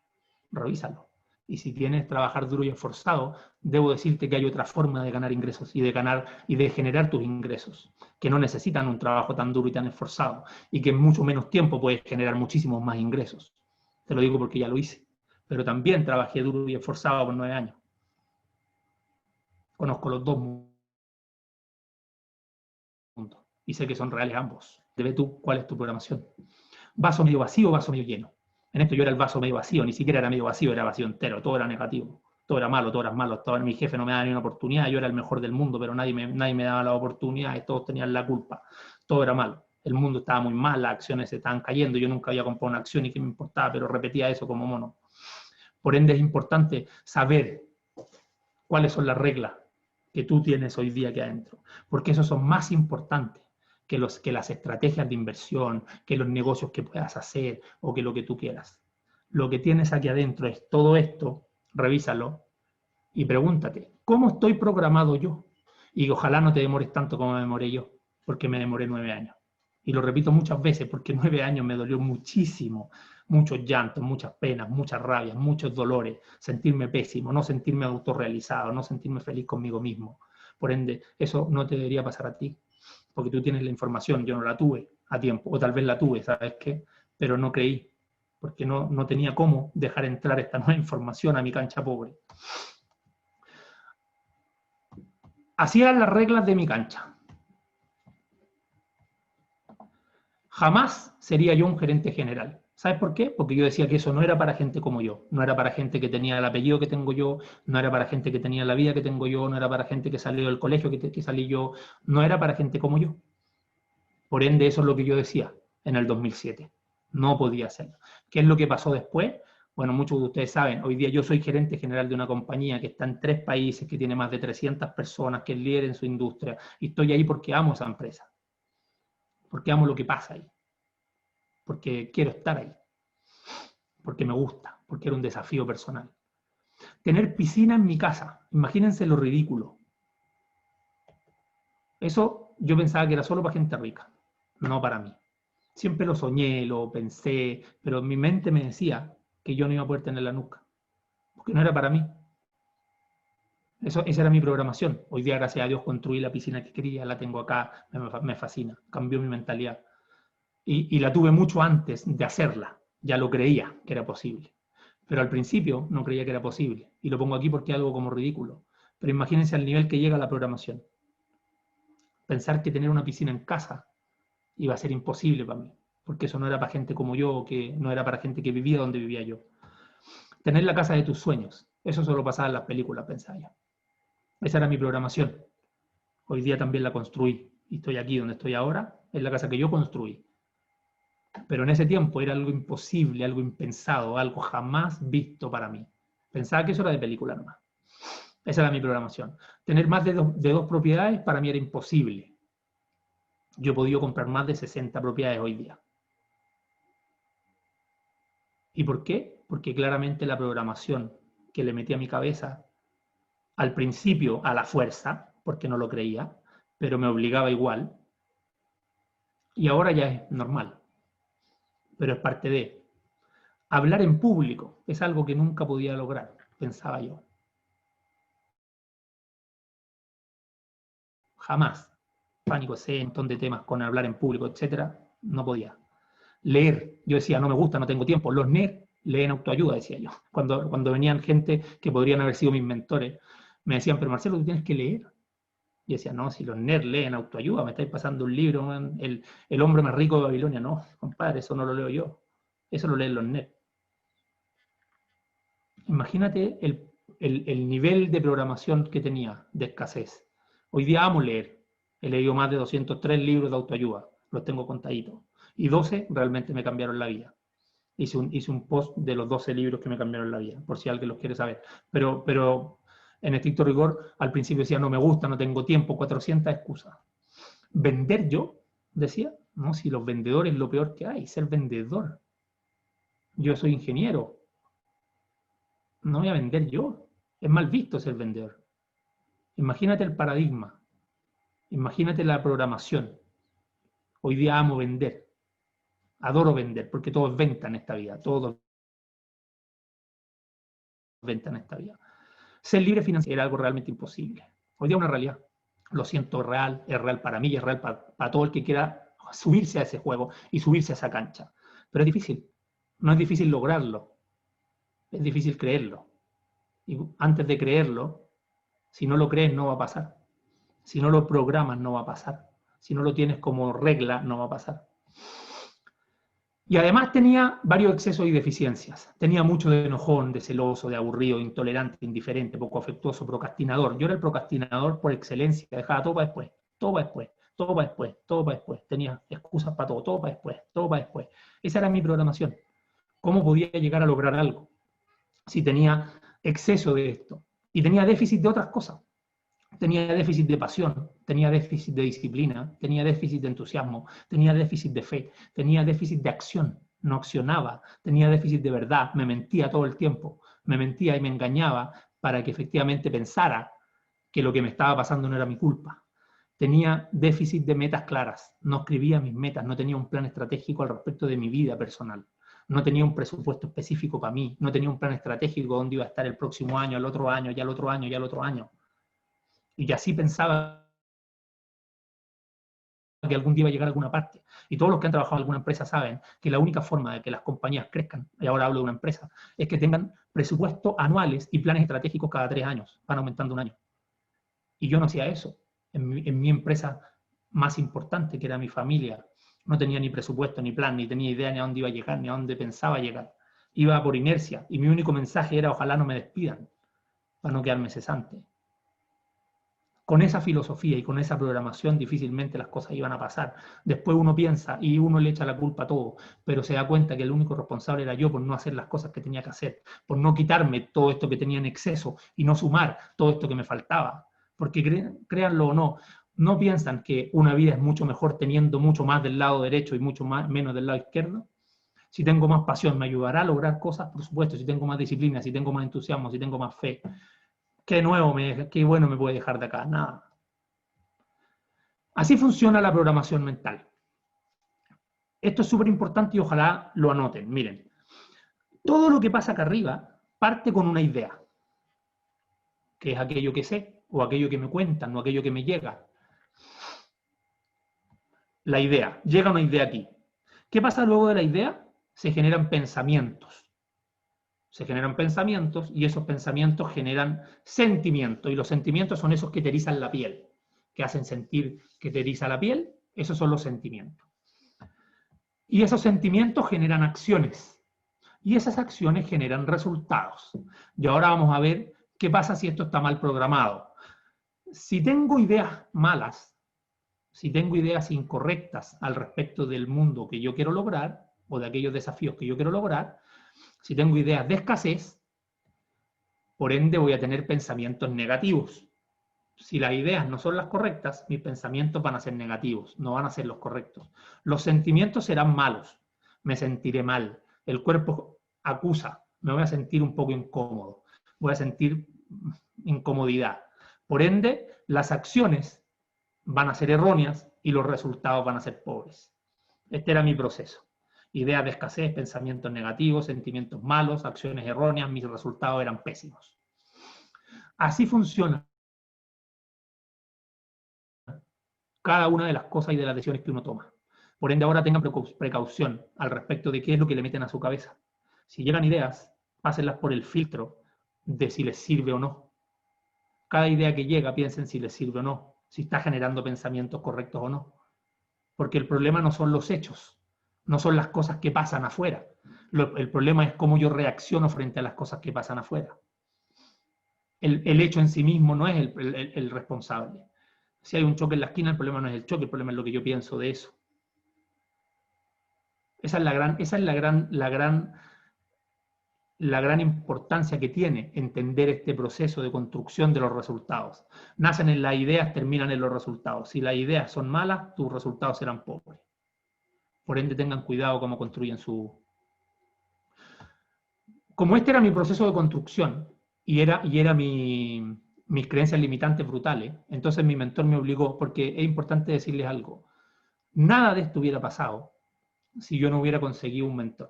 Revísalo. Y si tienes trabajar duro y esforzado, debo decirte que hay otra forma de ganar ingresos y de generar tus ingresos, que no necesitan un trabajo tan duro y tan esforzado, y que en mucho menos tiempo puedes generar muchísimos más ingresos. Te lo digo porque ya lo hice. Pero también trabajé duro y esforzado por 9 años. Conozco los dos mundos y sé que son reales ambos. Debe tú cuál es tu programación. Vaso medio vacío o vaso medio lleno. En esto yo era el vaso medio vacío, ni siquiera era medio vacío, era vacío entero, todo era negativo, todo era malo, todo era malo, mi jefe no me daba ni una oportunidad, yo era el mejor del mundo, pero nadie me daba la oportunidad y todos tenían la culpa, todo era malo, el mundo estaba muy mal, las acciones se estaban cayendo, yo nunca había comprado una acción y qué me importaba, pero repetía eso como mono. Por ende es importante saber cuáles son las reglas que tú tienes hoy día aquí adentro, porque esos son más importantes que las estrategias de inversión, que los negocios que puedas hacer o que lo que tú quieras. Lo que tienes aquí adentro es todo esto, revísalo y pregúntate, ¿cómo estoy programado yo? Y ojalá no te demores tanto como me demoré yo, porque me demoré 9 años. Y lo repito muchas veces, porque 9 años me dolió muchísimo, muchos llantos, muchas penas, muchas rabias, muchos dolores, sentirme pésimo, no sentirme autorrealizado, no sentirme feliz conmigo mismo. Por ende, eso no te debería pasar a ti, porque tú tienes la información, yo no la tuve a tiempo, o tal vez la tuve, ¿sabes qué? Pero no creí, porque no tenía cómo dejar entrar esta nueva información a mi cancha pobre. Así eran las reglas de mi cancha. Jamás sería yo un gerente general. ¿Sabes por qué? Porque yo decía que eso no era para gente como yo, no era para gente que tenía el apellido que tengo yo, no era para gente que tenía la vida que tengo yo, no era para gente que salió del colegio que salí yo, no era para gente como yo. Por ende, eso es lo que yo decía en el 2007. No podía hacerlo. ¿Qué es lo que pasó después? Bueno, muchos de ustedes saben, hoy día yo soy gerente general de una compañía que está en 3 países, que tiene más de 300 personas, que es líder en su industria, y estoy ahí porque amo esa empresa, porque amo lo que pasa ahí, porque quiero estar ahí, porque me gusta, porque era un desafío personal. Tener piscina en mi casa, imagínense lo ridículo. Eso yo pensaba que era solo para gente rica, no para mí. Siempre lo soñé, lo pensé, pero mi mente me decía que yo no iba a poder tener la nuca, porque no era para mí. Esa era mi programación. Hoy día, gracias a Dios, construí la piscina que quería, la tengo acá, me fascina, cambió mi mentalidad. Y la tuve mucho antes de hacerla, ya lo creía que era posible. Pero al principio no creía que era posible. Y lo pongo aquí porque es algo como ridículo. Pero imagínense al nivel que llega la programación. Pensar que tener una piscina en casa iba a ser imposible para mí, porque eso no era para gente como yo, que no era para gente que vivía donde vivía yo. Tener la casa de tus sueños, eso solo pasaba en las películas, pensaba yo. Esa era mi programación. Hoy día también la construí, y estoy aquí donde estoy ahora, es la casa que yo construí. Pero en ese tiempo era algo imposible, algo impensado, algo jamás visto para mí. Pensaba que eso era de película nomás. Esa era mi programación. Tener más de dos propiedades para mí era imposible. Yo he podido comprar más de 60 propiedades hoy día. ¿Y por qué? Porque claramente la programación que le metí a mi cabeza, al principio a la fuerza, porque no lo creía, pero me obligaba igual, y ahora ya es normal, pero es parte de. Hablar en público es algo que nunca podía lograr, pensaba yo. Jamás. Pánico escénico, un montón de temas con hablar en público, etcétera, no podía. Leer, yo decía, no me gusta, no tengo tiempo. Los nerds leen autoayuda, decía yo. Cuando venían gente que podrían haber sido mis mentores, me decían, pero Marcelo, tú tienes que leer. Y decía, no, si los nerds leen autoayuda, me estáis pasando un libro, man, el hombre más rico de Babilonia. No, compadre, eso no lo leo yo. Eso lo leen los nerds. Imagínate el nivel de programación que tenía de escasez. Hoy día amo leer. He leído más de 203 libros de autoayuda. Los tengo contaditos. Y 12 realmente me cambiaron la vida. Hice un post de los 12 libros que me cambiaron la vida, por si alguien los quiere saber. Pero en estricto rigor, al principio decía, no me gusta, no tengo tiempo, 400 excusas. Vender yo decía. No, si los vendedores es lo peor que hay, ser vendedor. Yo soy ingeniero. No voy a vender yo. Es mal visto ser vendedor. Imagínate el paradigma. Imagínate la programación. Hoy día amo vender. Adoro vender, porque todo es venta en esta vida. Todo es venta en esta vida. Ser libre financiero era algo realmente imposible. Hoy día es una realidad. Lo siento, es real para mí y es real para todo el que quiera subirse a ese juego y subirse a esa cancha. Pero es difícil. No es difícil lograrlo. Es difícil creerlo. Y antes de creerlo, si no lo crees, no va a pasar. Si no lo programas, no va a pasar. Si no lo tienes como regla, no va a pasar. Y además tenía varios excesos y deficiencias. Tenía mucho de enojón, de celoso, de aburrido, intolerante, indiferente, poco afectuoso, procrastinador. Yo era el procrastinador por excelencia. Dejaba todo para después, todo para después, todo para después, todo para después. Tenía excusas para todo, todo para después, todo para después. Esa era mi programación. ¿Cómo podía llegar a lograr algo? Si tenía exceso de esto. Y tenía déficit de otras cosas. Tenía déficit de pasión, tenía déficit de disciplina, tenía déficit de entusiasmo, tenía déficit de fe, tenía déficit de acción, no accionaba, tenía déficit de verdad, me mentía todo el tiempo, me mentía y me engañaba para que efectivamente pensara que lo que me estaba pasando no era mi culpa. Tenía déficit de metas claras, no escribía mis metas, no tenía un plan estratégico al respecto de mi vida personal, no tenía un presupuesto específico para mí, no tenía un plan estratégico donde iba a estar el próximo año, el otro año, ya el otro año, ya el otro año. Y así pensaba que algún día iba a llegar a alguna parte. Y todos los que han trabajado en alguna empresa saben que la única forma de que las compañías crezcan, y ahora hablo de una empresa, es que tengan presupuestos anuales y planes estratégicos cada 3 años, van aumentando un año. Y yo no hacía eso. En mi empresa más importante, que era mi familia, no tenía ni presupuesto, ni plan, ni tenía idea ni a dónde iba a llegar, ni a dónde pensaba llegar. Iba por inercia, y mi único mensaje era ojalá no me despidan, para no quedarme cesante. Con esa filosofía y con esa programación difícilmente las cosas iban a pasar. Después uno piensa y uno le echa la culpa a todo, pero se da cuenta que el único responsable era yo por no hacer las cosas que tenía que hacer, por no quitarme todo esto que tenía en exceso y no sumar todo esto que me faltaba. Porque créanlo o no, no piensan que una vida es mucho mejor teniendo mucho más del lado derecho y mucho menos del lado izquierdo. Si tengo más pasión, me ayudará a lograr cosas, por supuesto. Si tengo más disciplina, si tengo más entusiasmo, si tengo más fe. ¿Qué nuevo, qué bueno me puede dejar de acá? Nada. Así funciona la programación mental. Esto es súper importante y ojalá lo anoten. Miren, todo lo que pasa acá arriba parte con una idea, que es aquello que sé, o aquello que me cuentan, o aquello que me llega. La idea, llega una idea aquí. ¿Qué pasa luego de la idea? Se generan pensamientos. Se generan pensamientos y esos pensamientos generan sentimientos. Y los sentimientos son esos que te erizan la piel, que hacen sentir que te eriza la piel. Esos son los sentimientos. Y esos sentimientos generan acciones. Y esas acciones generan resultados. Y ahora vamos a ver qué pasa si esto está mal programado. Si tengo ideas malas, si tengo ideas incorrectas al respecto del mundo que yo quiero lograr, o de aquellos desafíos que yo quiero lograr, si tengo ideas de escasez, por ende voy a tener pensamientos negativos. Si las ideas no son las correctas, mis pensamientos van a ser negativos, no van a ser los correctos. Los sentimientos serán malos, me sentiré mal, el cuerpo acusa, me voy a sentir un poco incómodo, voy a sentir incomodidad. Por ende, las acciones van a ser erróneas y los resultados van a ser pobres. Este era mi proceso. Ideas de escasez, pensamientos negativos, sentimientos malos, acciones erróneas, mis resultados eran pésimos. Así funciona cada una de las cosas y de las decisiones que uno toma. Por ende, ahora tengan precaución al respecto de qué es lo que le meten a su cabeza. Si llegan ideas, pásenlas por el filtro de si les sirve o no. Cada idea que llega, piensen si les sirve o no, si está generando pensamientos correctos o no. Porque el problema no son los hechos, no son las cosas que pasan afuera. El problema es cómo yo reacciono frente a las cosas que pasan afuera. El hecho en sí mismo no es el responsable. Si hay un choque en la esquina, el problema no es el choque, el problema es lo que yo pienso de eso. Esa es la gran la gran importancia que tiene entender este proceso de construcción de los resultados. Nacen en las ideas, terminan en los resultados. Si las ideas son malas, tus resultados serán pobres. Por ende, tengan cuidado cómo construyen su... Como este era mi proceso de construcción y era mis creencias limitantes brutales, entonces mi mentor me obligó, porque es importante decirles algo. Nada de esto hubiera pasado si yo no hubiera conseguido un mentor,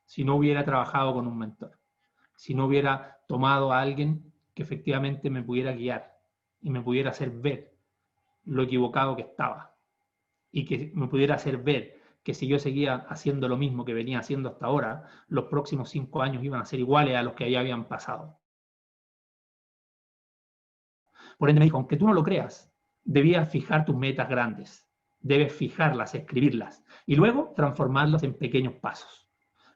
si no hubiera trabajado con un mentor, si no hubiera tomado a alguien que efectivamente me pudiera guiar y me pudiera hacer ver lo equivocado que estaba y que me pudiera hacer ver que si yo seguía haciendo lo mismo que venía haciendo hasta ahora, los próximos 5 años iban a ser iguales a los que ya habían pasado. Por ende me dijo, aunque tú no lo creas, debías fijar tus metas grandes, debes fijarlas, escribirlas y luego transformarlas en pequeños pasos.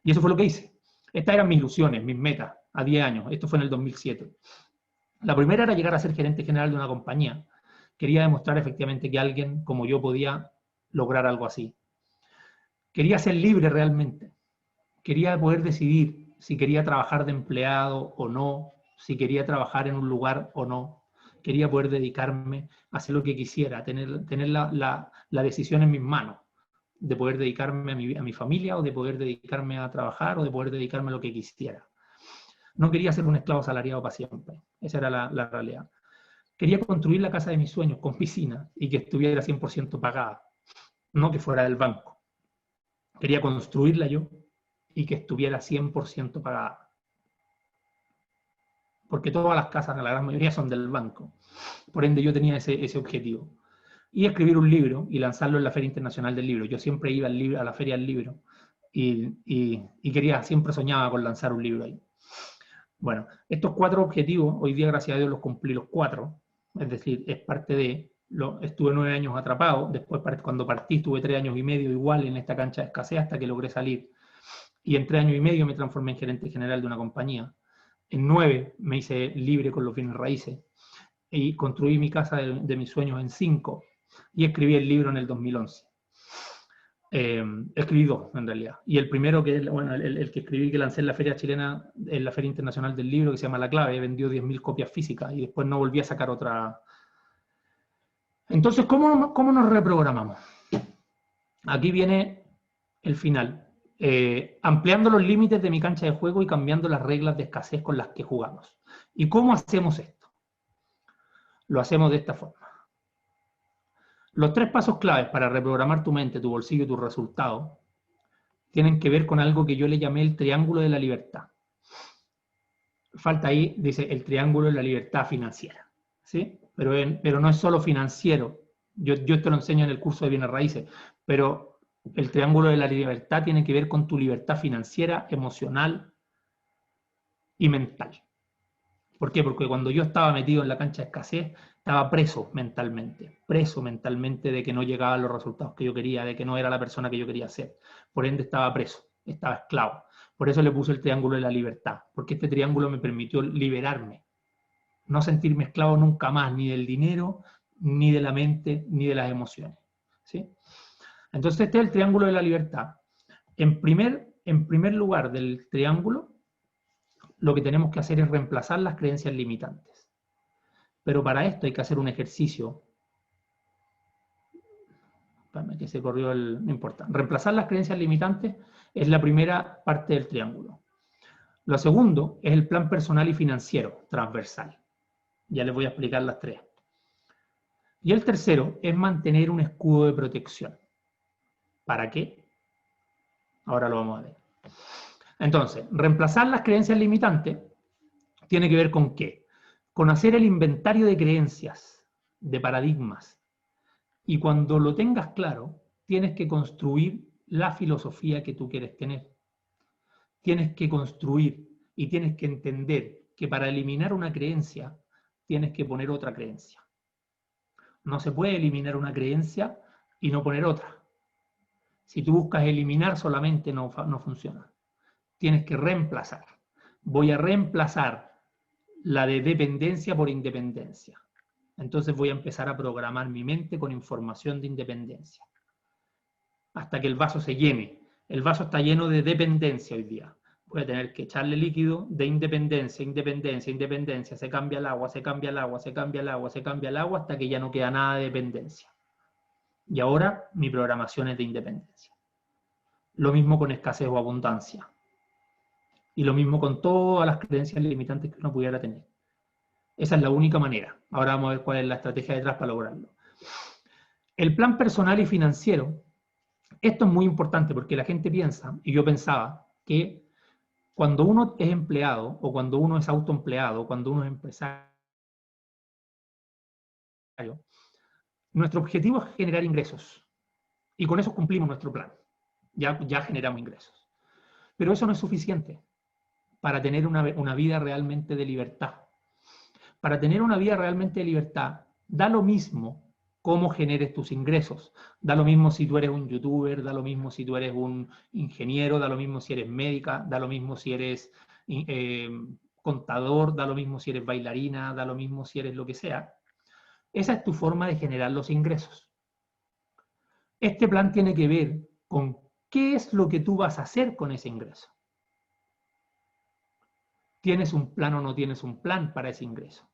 Y eso fue lo que hice. Estas eran mis ilusiones, mis metas a 10 años. Esto fue en el 2007. La primera era llegar a ser gerente general de una compañía. Quería demostrar efectivamente que alguien como yo podía lograr algo así. Quería ser libre realmente. Quería poder decidir si quería trabajar de empleado o no, si quería trabajar en un lugar o no. Quería poder dedicarme a hacer lo que quisiera, tener la decisión en mis manos, de poder dedicarme a mi familia o de poder dedicarme a trabajar o de poder dedicarme a lo que quisiera. No quería ser un esclavo asalariado para siempre. Esa era la realidad. Quería construir la casa de mis sueños con piscina y que estuviera 100% pagada, no que fuera del banco. Quería construirla yo y que estuviera 100% pagada. Porque todas las casas, la gran mayoría, son del banco. Por ende, yo tenía ese objetivo. Y escribir un libro y lanzarlo en la Feria Internacional del Libro. Yo siempre iba a la Feria del Libro y quería, siempre soñaba con lanzar un libro ahí. Bueno, estos 4 objetivos, hoy día, gracias a Dios, los cumplí los 4. Es decir, es parte de... estuve 9 años atrapado, después cuando partí estuve 3 años y medio igual en esta cancha de escasez hasta que logré salir. Y en 3 años y medio me transformé en gerente general de una compañía. En 9 me hice libre con los bienes raíces y construí mi casa de mis sueños en 5 y escribí el libro en el 2011. Escribí 2 en realidad. Y el primero, que es bueno, el que escribí, que lancé en la Feria Chilena, en la Feria Internacional del Libro, que se llama La Clave, vendió 10.000 copias físicas y después no volví a sacar otra. Entonces, ¿cómo nos reprogramamos? Aquí viene el final. Ampliando los límites de mi cancha de juego y cambiando las reglas de escasez con las que jugamos. ¿Y cómo hacemos esto? Lo hacemos de esta forma. Los 3 pasos claves para reprogramar tu mente, tu bolsillo y tus resultados tienen que ver con algo que yo le llamé el triángulo de la libertad. Falta ahí, dice, el triángulo de la libertad financiera. ¿Sí? Pero no es solo financiero. Yo te lo enseño en el curso de bienes raíces, pero el triángulo de la libertad tiene que ver con tu libertad financiera, emocional y mental. ¿Por qué? Porque cuando yo estaba metido en la cancha de escasez, estaba preso mentalmente de que no llegaban los resultados que yo quería, de que no era la persona que yo quería ser. Por ende estaba preso, estaba esclavo. Por eso le puse el triángulo de la libertad, porque este triángulo me permitió liberarme, no sentirme esclavo nunca más, ni del dinero, ni de la mente, ni de las emociones. ¿Sí? Entonces este es el triángulo de la libertad. En primer lugar del triángulo, lo que tenemos que hacer es reemplazar las creencias limitantes. Pero para esto hay que hacer un ejercicio. Espérame, que se corrió no importa. Reemplazar las creencias limitantes es la primera parte del triángulo. Lo segundo es el plan personal y financiero transversal. Ya les voy a explicar las 3. Y el tercero es mantener un escudo de protección. ¿Para qué? Ahora lo vamos a ver. Entonces, reemplazar las creencias limitantes tiene que ver con ¿qué? Con hacer el inventario de creencias, de paradigmas. Y cuando lo tengas claro, tienes que construir la filosofía que tú quieres tener. Tienes que construir y tienes que entender que para eliminar una creencia, tienes que poner otra creencia. No se puede eliminar una creencia y no poner otra. Si tú buscas eliminar solamente, no funciona. Tienes que reemplazar. Voy a reemplazar la de dependencia por independencia. Entonces voy a empezar a programar mi mente con información de independencia. Hasta que el vaso se llene. El vaso está lleno de dependencia hoy día. Voy a tener que echarle líquido de independencia, independencia, independencia, se cambia el agua, se cambia el agua, se cambia el agua, se cambia el agua, hasta que ya no queda nada de dependencia. Y ahora mi programación es de independencia. Lo mismo con escasez o abundancia. Y lo mismo con todas las creencias limitantes que uno pudiera tener. Esa es la única manera. Ahora vamos a ver cuál es la estrategia detrás para lograrlo. El plan personal y financiero. Esto es muy importante porque la gente piensa, y yo pensaba, que cuando uno es empleado, o cuando uno es autoempleado, cuando uno es empresario, nuestro objetivo es generar ingresos. Y con eso cumplimos nuestro plan. Ya generamos ingresos. Pero eso no es suficiente para tener una vida realmente de libertad. Para tener una vida realmente de libertad, da lo mismo cómo generes tus ingresos. Da lo mismo si tú eres un youtuber, da lo mismo si tú eres un ingeniero, da lo mismo si eres médica, da lo mismo si eres contador, da lo mismo si eres bailarina, da lo mismo si eres lo que sea. Esa es tu forma de generar los ingresos. Este plan tiene que ver con qué es lo que tú vas a hacer con ese ingreso. ¿Tienes un plan o no tienes un plan para ese ingreso?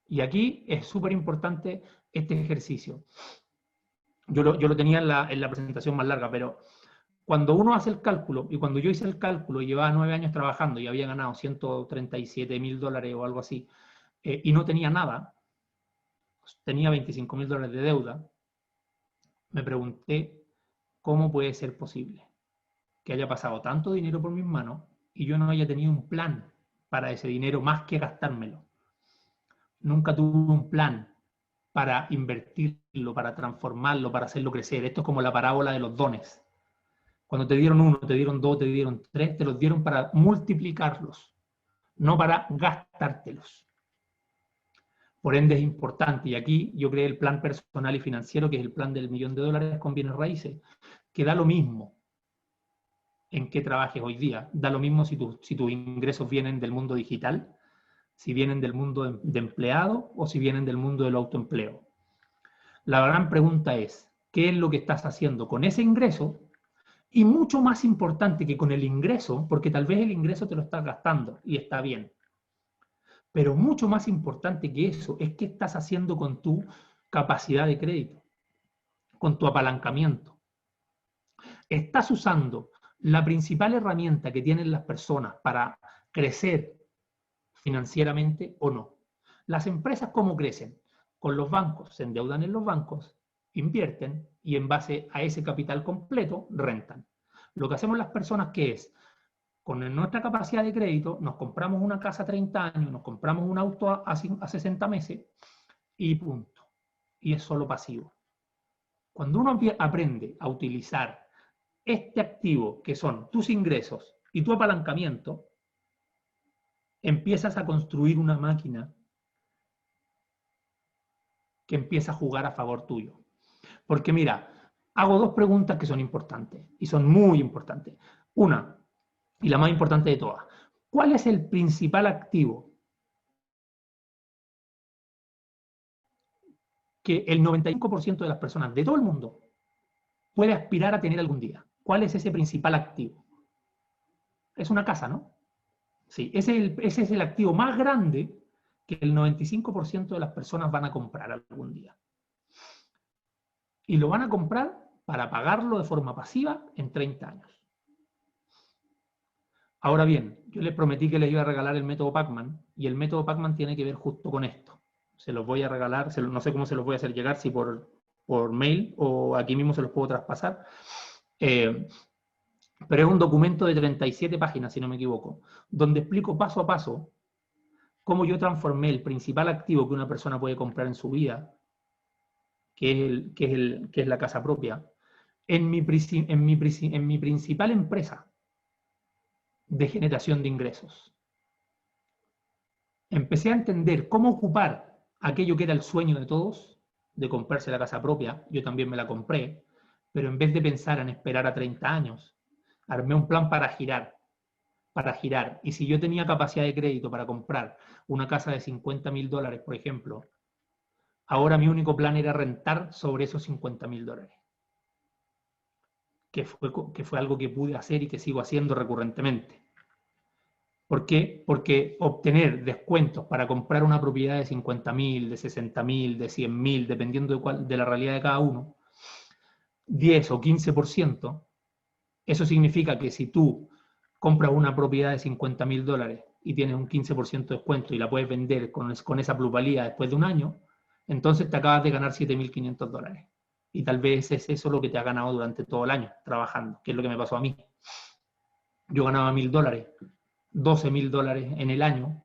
Y aquí es súper importante este ejercicio. Yo lo tenía en la presentación más larga, pero cuando uno hace el cálculo, y cuando yo hice el cálculo, llevaba 9 años trabajando y había ganado $137.000 o algo así, y no tenía nada, tenía $25.000 de deuda, me pregunté cómo puede ser posible que haya pasado tanto dinero por mis manos y yo no haya tenido un plan para ese dinero más que gastármelo. Nunca tuve un plan para invertirlo, para transformarlo, para hacerlo crecer. Esto es como la parábola de los dones. Cuando te dieron uno, te dieron dos, te dieron tres, te los dieron para multiplicarlos, no para gastártelos. Por ende es importante, y aquí yo creé el plan personal y financiero, que es el plan del $1.000.000 con bienes raíces, que da lo mismo en qué trabajes hoy día. Da lo mismo si tus ingresos vienen del mundo digital, si vienen del mundo de empleado o si vienen del mundo del autoempleo. La gran pregunta es, ¿qué es lo que estás haciendo con ese ingreso? Y mucho más importante que con el ingreso, porque tal vez el ingreso te lo estás gastando y está bien. Pero mucho más importante que eso es qué estás haciendo con tu capacidad de crédito, con tu apalancamiento. ¿Estás usando la principal herramienta que tienen las personas para crecer financieramente o no? Las empresas, ¿cómo crecen? Con los bancos, se endeudan en los bancos, invierten y en base a ese capital completo rentan. Lo que hacemos las personas, ¿qué es? Con nuestra capacidad de crédito nos compramos una casa a 30 años, nos compramos un auto a 60 meses y punto. Y es solo pasivo. Cuando uno aprende a utilizar este activo que son tus ingresos y tu apalancamiento, empiezas a construir una máquina que empieza a jugar a favor tuyo. Porque mira, hago dos preguntas que son importantes y son muy importantes. Una, y la más importante de todas, ¿cuál es el principal activo que el 95% de las personas de todo el mundo puede aspirar a tener algún día? ¿Cuál es ese principal activo? Es una casa, ¿no? Sí, ese es el activo más grande que el 95% de las personas van a comprar algún día. Y lo van a comprar para pagarlo de forma pasiva en 30 años. Ahora bien, yo les prometí que les iba a regalar el método Pacman, y el método Pacman tiene que ver justo con esto. Se los voy a regalar, no sé cómo se los voy a hacer llegar, si por mail o aquí mismo se los puedo traspasar. Pero es un documento de 37 páginas, si no me equivoco, donde explico paso a paso cómo yo transformé el principal activo que una persona puede comprar en su vida, que es la casa propia, en mi principal empresa de generación de ingresos. Empecé a entender cómo ocupar aquello que era el sueño de todos, de comprarse la casa propia. Yo también me la compré, pero en vez de pensar en esperar a 30 años, armé un plan para girar. Y si yo tenía capacidad de crédito para comprar una casa de $50.000, por ejemplo, ahora mi único plan era rentar sobre esos $50.000. que fue algo que pude hacer y que sigo haciendo recurrentemente. ¿Por qué? Porque obtener descuentos para comprar una propiedad de 50.000, de 60.000, de 100.000, dependiendo de la realidad de cada uno, 10 o 15%, eso significa que si tú compras una propiedad de $50.000 y tienes un 15% de descuento y la puedes vender con esa plusvalía después de un año, entonces te acabas de ganar $7.500. Y tal vez es eso lo que te ha ganado durante todo el año trabajando, que es lo que me pasó a mí. Yo ganaba $1.000, $12.000 en el año,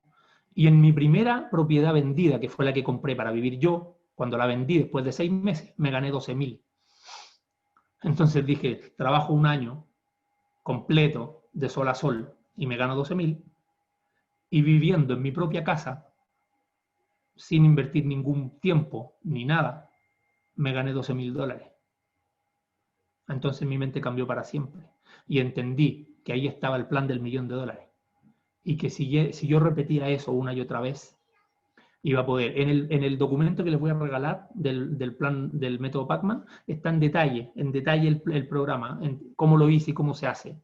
y en mi primera propiedad vendida, que fue la que compré para vivir yo, cuando la vendí después de 6 meses, me gané $12.000. Entonces dije, trabajo un año completo de sol a sol y me gano 12.000, y viviendo en mi propia casa, sin invertir ningún tiempo ni nada, me gané $12.000. Entonces mi mente cambió para siempre y entendí que ahí estaba el plan del $1.000.000 y que si yo repetía eso una y otra vez, iba a poder. En el documento que les voy a regalar del plan del método Pacman está en detalle el programa, en cómo lo hice y cómo se hace.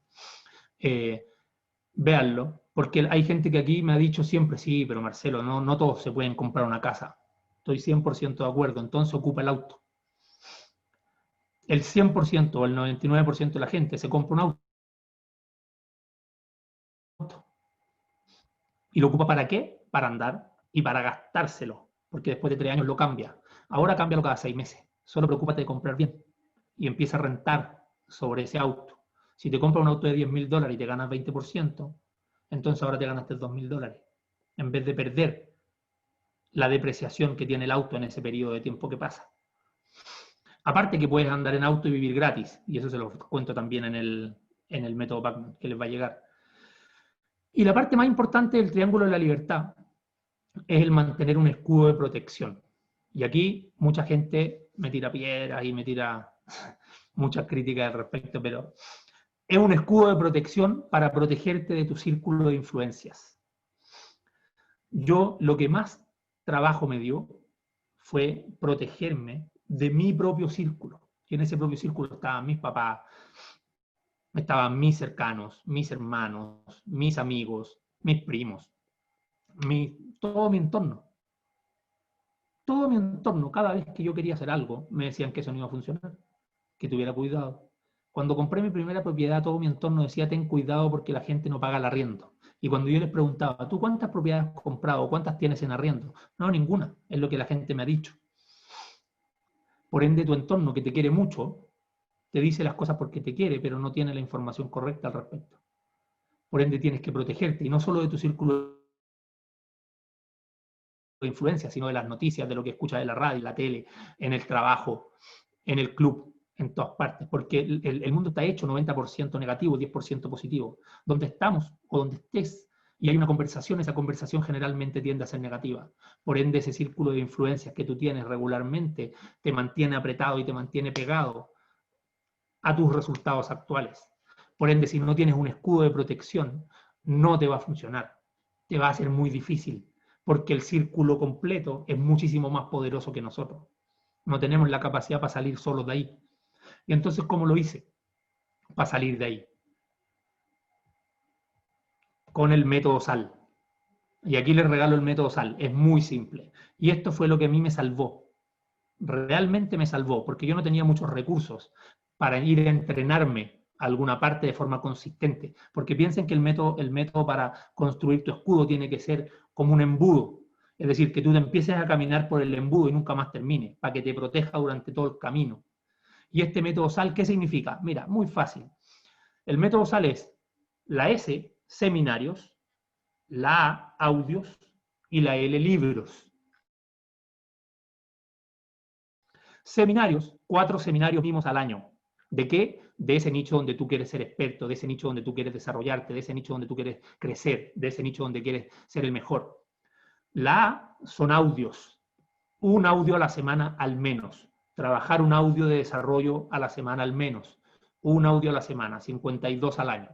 Véanlo, porque hay gente que aquí me ha dicho siempre, sí, pero Marcelo, no todos se pueden comprar una casa. Estoy 100% de acuerdo, entonces ocupa el auto. El 100% o el 99% de la gente se compra un auto. ¿Y lo ocupa para qué? Para andar y para gastárselo, porque después de 3 años lo cambia. Ahora cámbialo cada 6 meses. Solo preocúpate de comprar bien y empieza a rentar sobre ese auto. Si te compras un auto de $10.000 y te ganas 20%, entonces ahora te ganaste $2.000, en vez de perder la depreciación que tiene el auto en ese periodo de tiempo que pasa. Aparte que puedes andar en auto y vivir gratis, y eso se lo cuento también en el método Pacman, que les va a llegar. Y la parte más importante del triángulo de la libertad es el mantener un escudo de protección. Y aquí mucha gente me tira piedras y me tira muchas críticas al respecto, pero es un escudo de protección para protegerte de tu círculo de influencias. Yo lo que más trabajo me dio fue protegerme de mi propio círculo. Y en ese propio círculo estaban mis papás, estaban mis cercanos, mis hermanos, mis amigos, mis primos, todo mi entorno. Todo mi entorno, cada vez que yo quería hacer algo, me decían que eso no iba a funcionar, que tuviera cuidado. Cuando compré mi primera propiedad, todo mi entorno decía, ten cuidado porque la gente no paga el arriendo. Y cuando yo les preguntaba, ¿tú cuántas propiedades has comprado? ¿Cuántas tienes en arriendo? No, ninguna, es lo que la gente me ha dicho. Por ende, tu entorno, que te quiere mucho, te dice las cosas porque te quiere, pero no tiene la información correcta al respecto. Por ende, tienes que protegerte, y no solo de tu círculo de influencia, sino de las noticias, de lo que escuchas en la radio, en la tele, en el trabajo, en el club, en todas partes, porque el mundo está hecho 90% negativo, 10% positivo. Donde estamos o donde estés y hay una conversación, esa conversación generalmente tiende a ser negativa. Por ende, ese círculo de influencias que tú tienes regularmente te mantiene apretado y te mantiene pegado a tus resultados actuales. Por ende, si no tienes un escudo de protección, no te va a funcionar. Te va a ser muy difícil, porque el círculo completo es muchísimo más poderoso que nosotros. No tenemos la capacidad para salir solos de ahí. Y entonces, ¿cómo lo hice? Para salir de ahí. Con el método SAL. Y aquí les regalo el método SAL. Es muy simple. Y esto fue lo que a mí me salvó. Realmente me salvó, porque yo no tenía muchos recursos para ir a entrenarme a alguna parte de forma consistente. Porque piensen que el método para construir tu escudo tiene que ser como un embudo. Es decir, que tú te empieces a caminar por el embudo y nunca más termines, para que te proteja durante todo el camino. Y este método SAL, ¿qué significa? Mira, muy fácil. El método SAL es la S, seminarios, la A, audios, y la L, libros. Seminarios, 4 seminarios mínimos al año. ¿De qué? De ese nicho donde tú quieres ser experto, de ese nicho donde tú quieres desarrollarte, de ese nicho donde tú quieres crecer, de ese nicho donde quieres ser el mejor. La A son audios, un audio a la semana al menos. Trabajar un audio de desarrollo a la semana al menos. Un audio a la semana, 52 al año.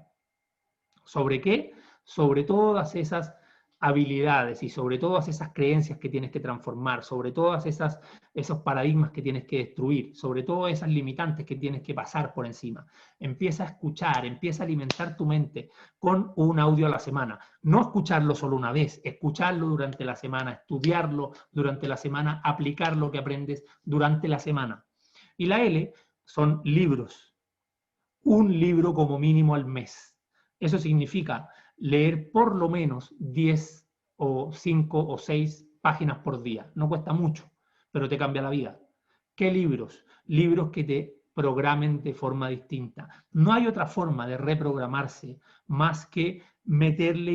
¿Sobre qué? Sobre todas esas habilidades y sobre todas esas creencias que tienes que transformar, sobre todas esos paradigmas que tienes que destruir, sobre todas esas limitantes que tienes que pasar por encima. Empieza a escuchar, empieza a alimentar tu mente con un audio a la semana. No escucharlo solo una vez, escucharlo durante la semana, estudiarlo durante la semana, aplicar lo que aprendes durante la semana. Y la L son libros. Un libro como mínimo al mes. Eso significa leer por lo menos 10 o 5 o 6 páginas por día. No cuesta mucho, pero te cambia la vida. ¿Qué libros? Libros que te programen de forma distinta. No hay otra forma de reprogramarse más que meterle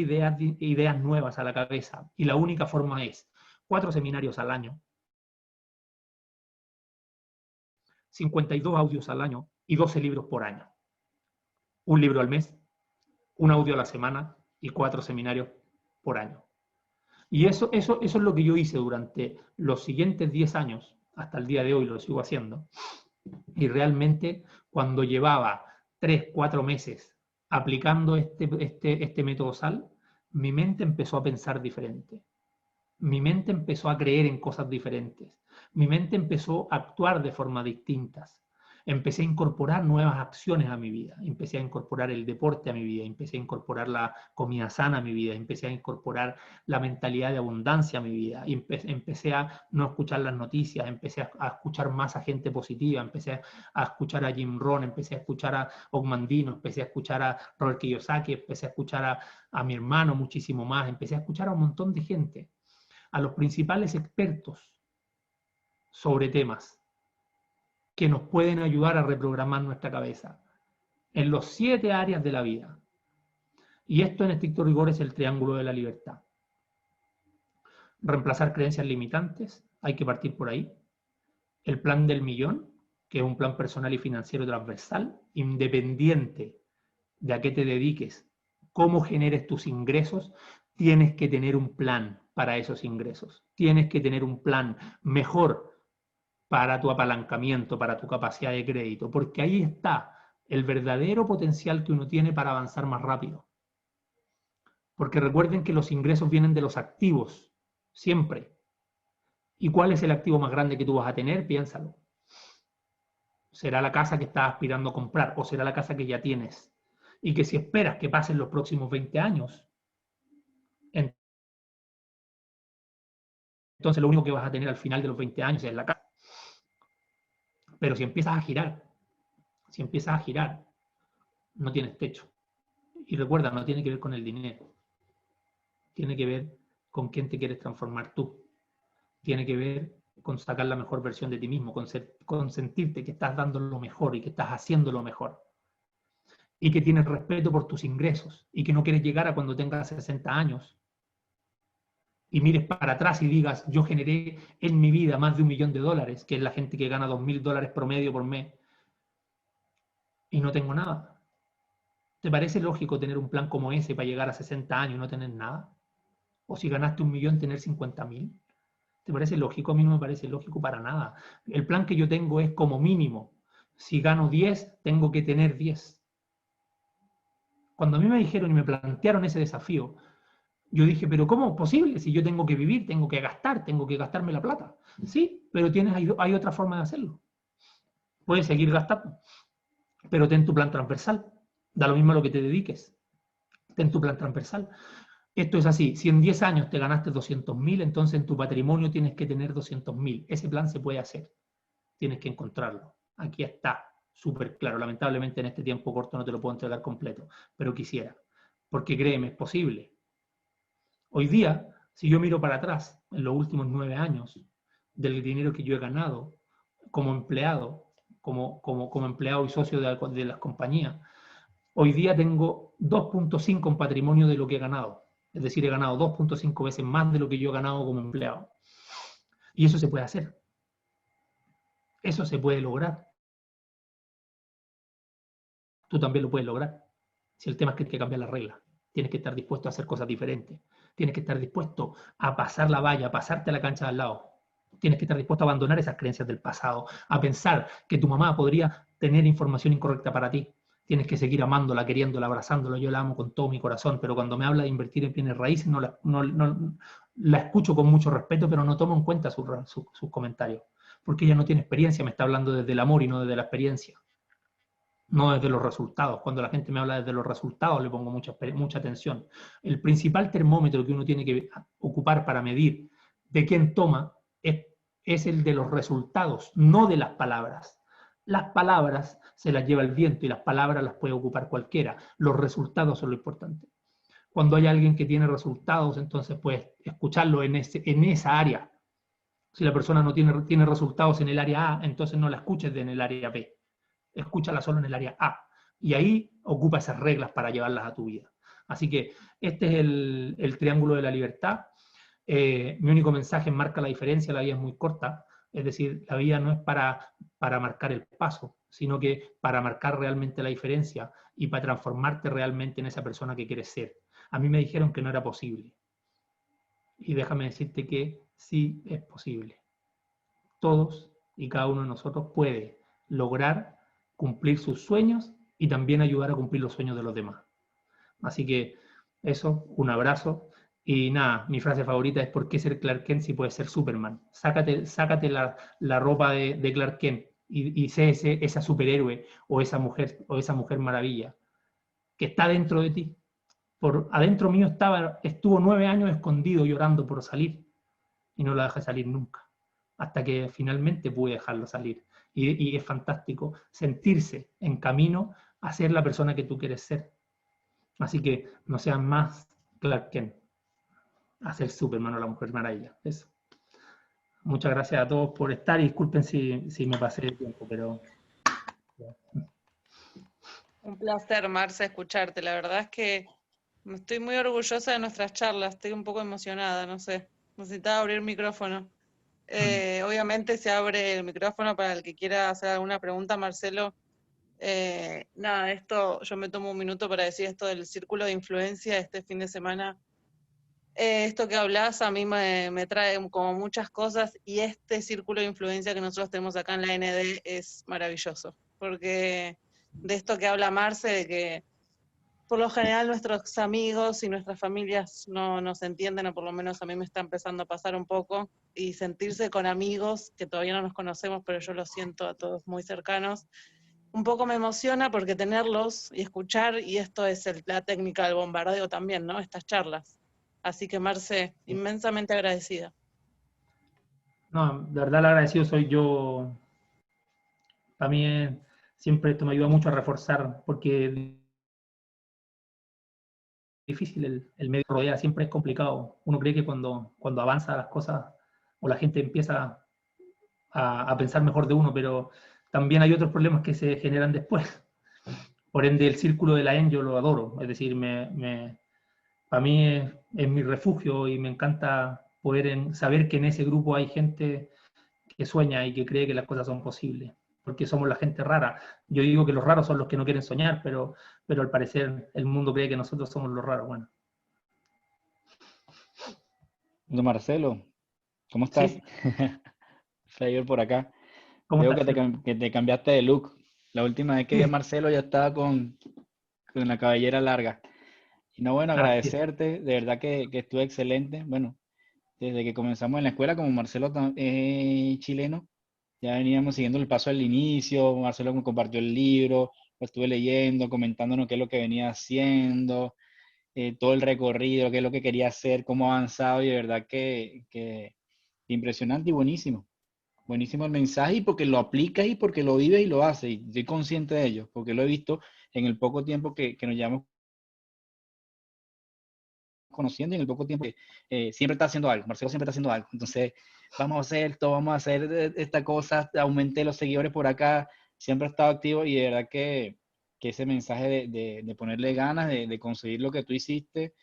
ideas nuevas a la cabeza. Y la única forma es 4 seminarios al año, 52 audios al año y 12 libros por año. Un libro al mes, un audio a la semana y 4 seminarios por año. Y eso es lo que yo hice durante los siguientes 10 años, hasta el día de hoy lo sigo haciendo. Y realmente cuando llevaba 3, 4 meses aplicando este método SAL, mi mente empezó a pensar diferente. Mi mente empezó a creer en cosas diferentes. Mi mente empezó a actuar de formas distintas. Empecé a incorporar nuevas acciones a mi vida, empecé a incorporar el deporte a mi vida, empecé a incorporar la comida sana a mi vida, empecé a incorporar la mentalidad de abundancia a mi vida, empecé a no escuchar las noticias, empecé a escuchar más a gente positiva, empecé a escuchar a Jim Rohn, empecé a escuchar a Ogmandino, empecé a escuchar a Robert Kiyosaki, empecé a escuchar a mi hermano muchísimo más, empecé a escuchar a un montón de gente, a los principales expertos sobre temas que nos pueden ayudar a reprogramar nuestra cabeza en los 7 áreas de la vida. Y esto en estricto rigor es el triángulo de la libertad. Reemplazar creencias limitantes, hay que partir por ahí. El plan del millón, que es un plan personal y financiero transversal, independiente de a qué te dediques, cómo generes tus ingresos, tienes que tener un plan para esos ingresos. Tienes que tener un plan mejor para tu apalancamiento, para tu capacidad de crédito, porque ahí está el verdadero potencial que uno tiene para avanzar más rápido. Porque recuerden que los ingresos vienen de los activos, siempre. ¿Y cuál es el activo más grande que tú vas a tener? Piénsalo. ¿Será la casa que estás aspirando a comprar o será la casa que ya tienes? Y que si esperas que pasen los próximos 20 años, entonces lo único que vas a tener al final de los 20 años es la casa. Pero si empiezas a girar, no tienes techo. Y recuerda, no tiene que ver con el dinero. Tiene que ver con quién te quieres transformar tú. Tiene que ver con sacar la mejor versión de ti mismo, con sentirte que estás dando lo mejor y que estás haciendo lo mejor. Y que tienes respeto por tus ingresos y que no quieres llegar a cuando tengas 60 años y mires para atrás y digas, yo generé en mi vida más de $1 millón, que es la gente que gana $2.000 promedio por mes, y no tengo nada. ¿Te parece lógico tener un plan como ese para llegar a 60 años y no tener nada? O si ganaste 1 millón, tener 50.000. ¿Te parece lógico? A mí no me parece lógico para nada. El plan que yo tengo es como mínimo. Si gano 10, tengo que tener 10. Cuando a mí me dijeron y me plantearon ese desafío, yo dije, pero ¿cómo es posible? Si yo tengo que vivir, tengo que gastar, tengo que gastarme la plata. Sí, pero hay otra forma de hacerlo. Puedes seguir gastando, pero ten tu plan transversal. Da lo mismo a lo que te dediques. Ten tu plan transversal. Esto es así, si en 10 años te ganaste 200.000, entonces en tu patrimonio tienes que tener 200.000. Ese plan se puede hacer. Tienes que encontrarlo. Aquí está, súper claro. Lamentablemente en este tiempo corto no te lo puedo entregar completo, pero quisiera. Porque créeme, es posible. Hoy día, si yo miro para atrás, en los últimos 9 años, del dinero que yo he ganado como empleado, como empleado y socio de las compañías, hoy día tengo 2.5 en patrimonio de lo que he ganado. Es decir, he ganado 2.5 veces más de lo que yo he ganado como empleado. Y eso se puede hacer. Eso se puede lograr. Tú también lo puedes lograr. Si el tema es que hay que cambiar las reglas. Tienes que estar dispuesto a hacer cosas diferentes. Tienes que estar dispuesto a pasar la valla, a pasarte a la cancha de al lado. Tienes que estar dispuesto a abandonar esas creencias del pasado, a pensar que tu mamá podría tener información incorrecta para ti, tienes que seguir amándola, queriéndola, abrazándola. Yo la amo con todo mi corazón, pero cuando me habla de invertir en bienes raíces, la escucho con mucho respeto, pero no tomo en cuenta sus comentarios, porque ella no tiene experiencia, me está hablando desde el amor y no desde la experiencia, no desde los resultados. Cuando la gente me habla desde los resultados, le pongo mucha atención. El principal termómetro que uno tiene que ocupar para medir de quién toma es el de los resultados, no de las palabras. Las palabras se las lleva el viento y las palabras las puede ocupar cualquiera. Los resultados son lo importante. Cuando hay alguien que tiene resultados, entonces puedes escucharlo en esa área. Si la persona no tiene resultados en el área A, entonces no la escuches en el área B. Escúchala solo en el área A. Y ahí ocupa esas reglas para llevarlas a tu vida. Así que este es el triángulo de la libertad. Mi único mensaje marca la diferencia, la vida es muy corta, es decir, la vida no es para marcar el paso, sino que para marcar realmente la diferencia y para transformarte realmente en esa persona que quieres ser. A mí me dijeron que no era posible. Y déjame decirte que sí es posible. Todos y cada uno de nosotros puede lograr cumplir sus sueños y también ayudar a cumplir los sueños de los demás. Así que eso, un abrazo. Y nada, mi frase favorita es: ¿por qué ser Clark Kent si puedes ser Superman? Sácate la ropa de Clark Kent y sé esa superhéroe o esa mujer maravilla que está dentro de ti. Adentro mío estuvo 9 años escondido llorando por salir y no la dejé salir nunca, hasta que finalmente pude dejarlo salir. Y es fantástico sentirse en camino a ser la persona que tú quieres ser. Así que no sean más Clark Kent, a ser Superman o la Mujer Maravilla. Eso. Muchas gracias a todos por estar y disculpen si me pasé de tiempo, pero... Un placer, Marce, escucharte. La verdad es que estoy muy orgullosa de nuestras charlas. Estoy un poco emocionada, no sé. Necesitaba abrir micrófono. Obviamente se abre el micrófono para el que quiera hacer alguna pregunta, Marcelo. Nada, esto, yo me tomo un minuto para decir esto del círculo de influencia este fin de semana. Esto que hablas a mí me trae como muchas cosas y este círculo de influencia que nosotros tenemos acá en la ND es maravilloso, porque de esto que habla Marce, de que por lo general nuestros amigos y nuestras familias no nos entienden, o por lo menos a mí me está empezando a pasar un poco, y sentirse con amigos que todavía no nos conocemos, pero yo los siento a todos muy cercanos, un poco me emociona porque tenerlos y escuchar, y esto es la técnica del bombardeo también, ¿no? Estas charlas. Así que Marce, inmensamente agradecida. No, de verdad el agradecido soy yo. Para mí siempre esto me ayuda mucho a reforzar, porque difícil, el medio rodea siempre es complicado. Uno cree que cuando avanza las cosas o la gente empieza a pensar mejor de uno, pero también hay otros problemas que se generan después. Por ende, el círculo de la EN yo lo adoro, es decir, para mí es mi refugio y me encanta poder saber que en ese grupo hay gente que sueña y que cree que las cosas son posibles, porque somos la gente rara. Yo digo que los raros son los que no quieren soñar, pero al parecer el mundo cree que nosotros somos los raros. Bueno, Don Marcelo, ¿cómo estás? sí, Flavor por acá. ¿cómo Veo estás, que Flor? que te cambiaste de look. La última vez que vi a Sí, Marcelo ya estaba con la cabellera larga. Y no, bueno, así es. agradecerte, de verdad que estuvo excelente. Bueno, desde que comenzamos en la escuela, como Marcelo es chileno, ya veníamos siguiendo el paso al inicio. Marcelo me compartió el libro, lo estuve leyendo, comentándonos qué es lo que venía haciendo, todo el recorrido, qué es lo que quería hacer, cómo ha avanzado, y de verdad que impresionante y buenísimo. Buenísimo el mensaje, y porque lo aplicas y porque lo vives y lo haces, y estoy consciente de ello, porque lo he visto en el poco tiempo que nos llevamos conociendo, y en el poco tiempo que siempre está haciendo algo. Marcelo siempre está haciendo algo. Entonces, vamos a hacer esto, vamos a hacer esta cosa, aumenté los seguidores por acá, siempre ha estado activo, y de verdad que ese mensaje de ponerle ganas, de conseguir lo que tú hiciste,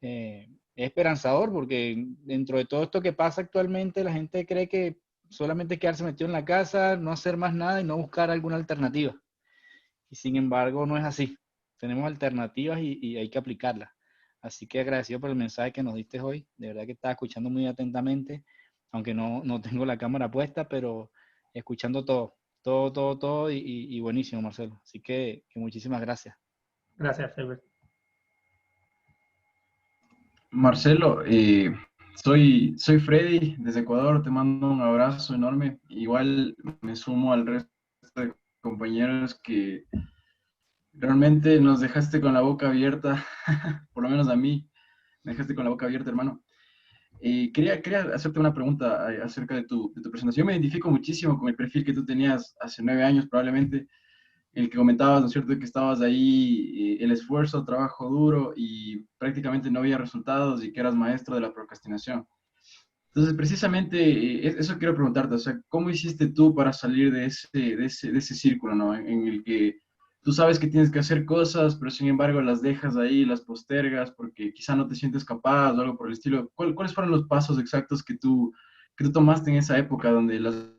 es esperanzador, porque dentro de todo esto que pasa actualmente, la gente cree que solamente quedarse metido en la casa, no hacer más nada y no buscar alguna alternativa. Y sin embargo, no es así. Tenemos alternativas y hay que aplicarlas. Así que agradecido por el mensaje que nos diste hoy. De verdad que estaba escuchando muy atentamente, aunque no tengo la cámara puesta, pero escuchando todo. todo y buenísimo, Marcelo. Así que muchísimas gracias. Gracias, Herbert. Marcelo, soy Freddy desde Ecuador, te mando un abrazo enorme. Igual me sumo al resto de compañeros que realmente nos dejaste con la boca abierta, por lo menos a mí, me dejaste con la boca abierta, hermano. Quería hacerte una pregunta acerca de tu presentación. Me identifico muchísimo con el perfil que tú tenías hace 9 años, probablemente, el que comentabas, ¿no es cierto?, que estabas ahí, el esfuerzo, trabajo duro y prácticamente no había resultados y que eras maestro de la procrastinación. Entonces, precisamente, eso quiero preguntarte, o sea, ¿cómo hiciste tú para salir de ese círculo, ¿no? En el que tú sabes que tienes que hacer cosas, pero sin embargo las dejas ahí, las postergas porque quizá no te sientes capaz o algo por el estilo. ¿Cuáles fueron los pasos exactos que tú tomaste en esa época donde las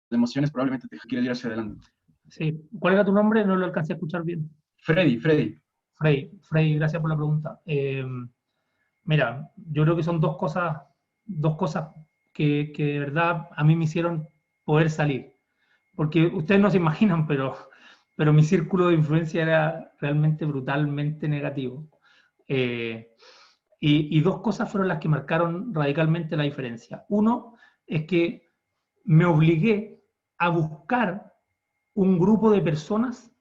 emociones probablemente te quieren ir hacia adelante? Sí. ¿Cuál era tu nombre? No lo alcancé a escuchar bien. Freddy. Frey, gracias por la pregunta. Mira, yo creo que son dos cosas que de verdad a mí me hicieron poder salir. Porque ustedes no se imaginan, pero mi círculo de influencia era realmente brutalmente negativo. Y dos cosas fueron las que marcaron radicalmente la diferencia. Uno es que me obligué a buscar un grupo de personas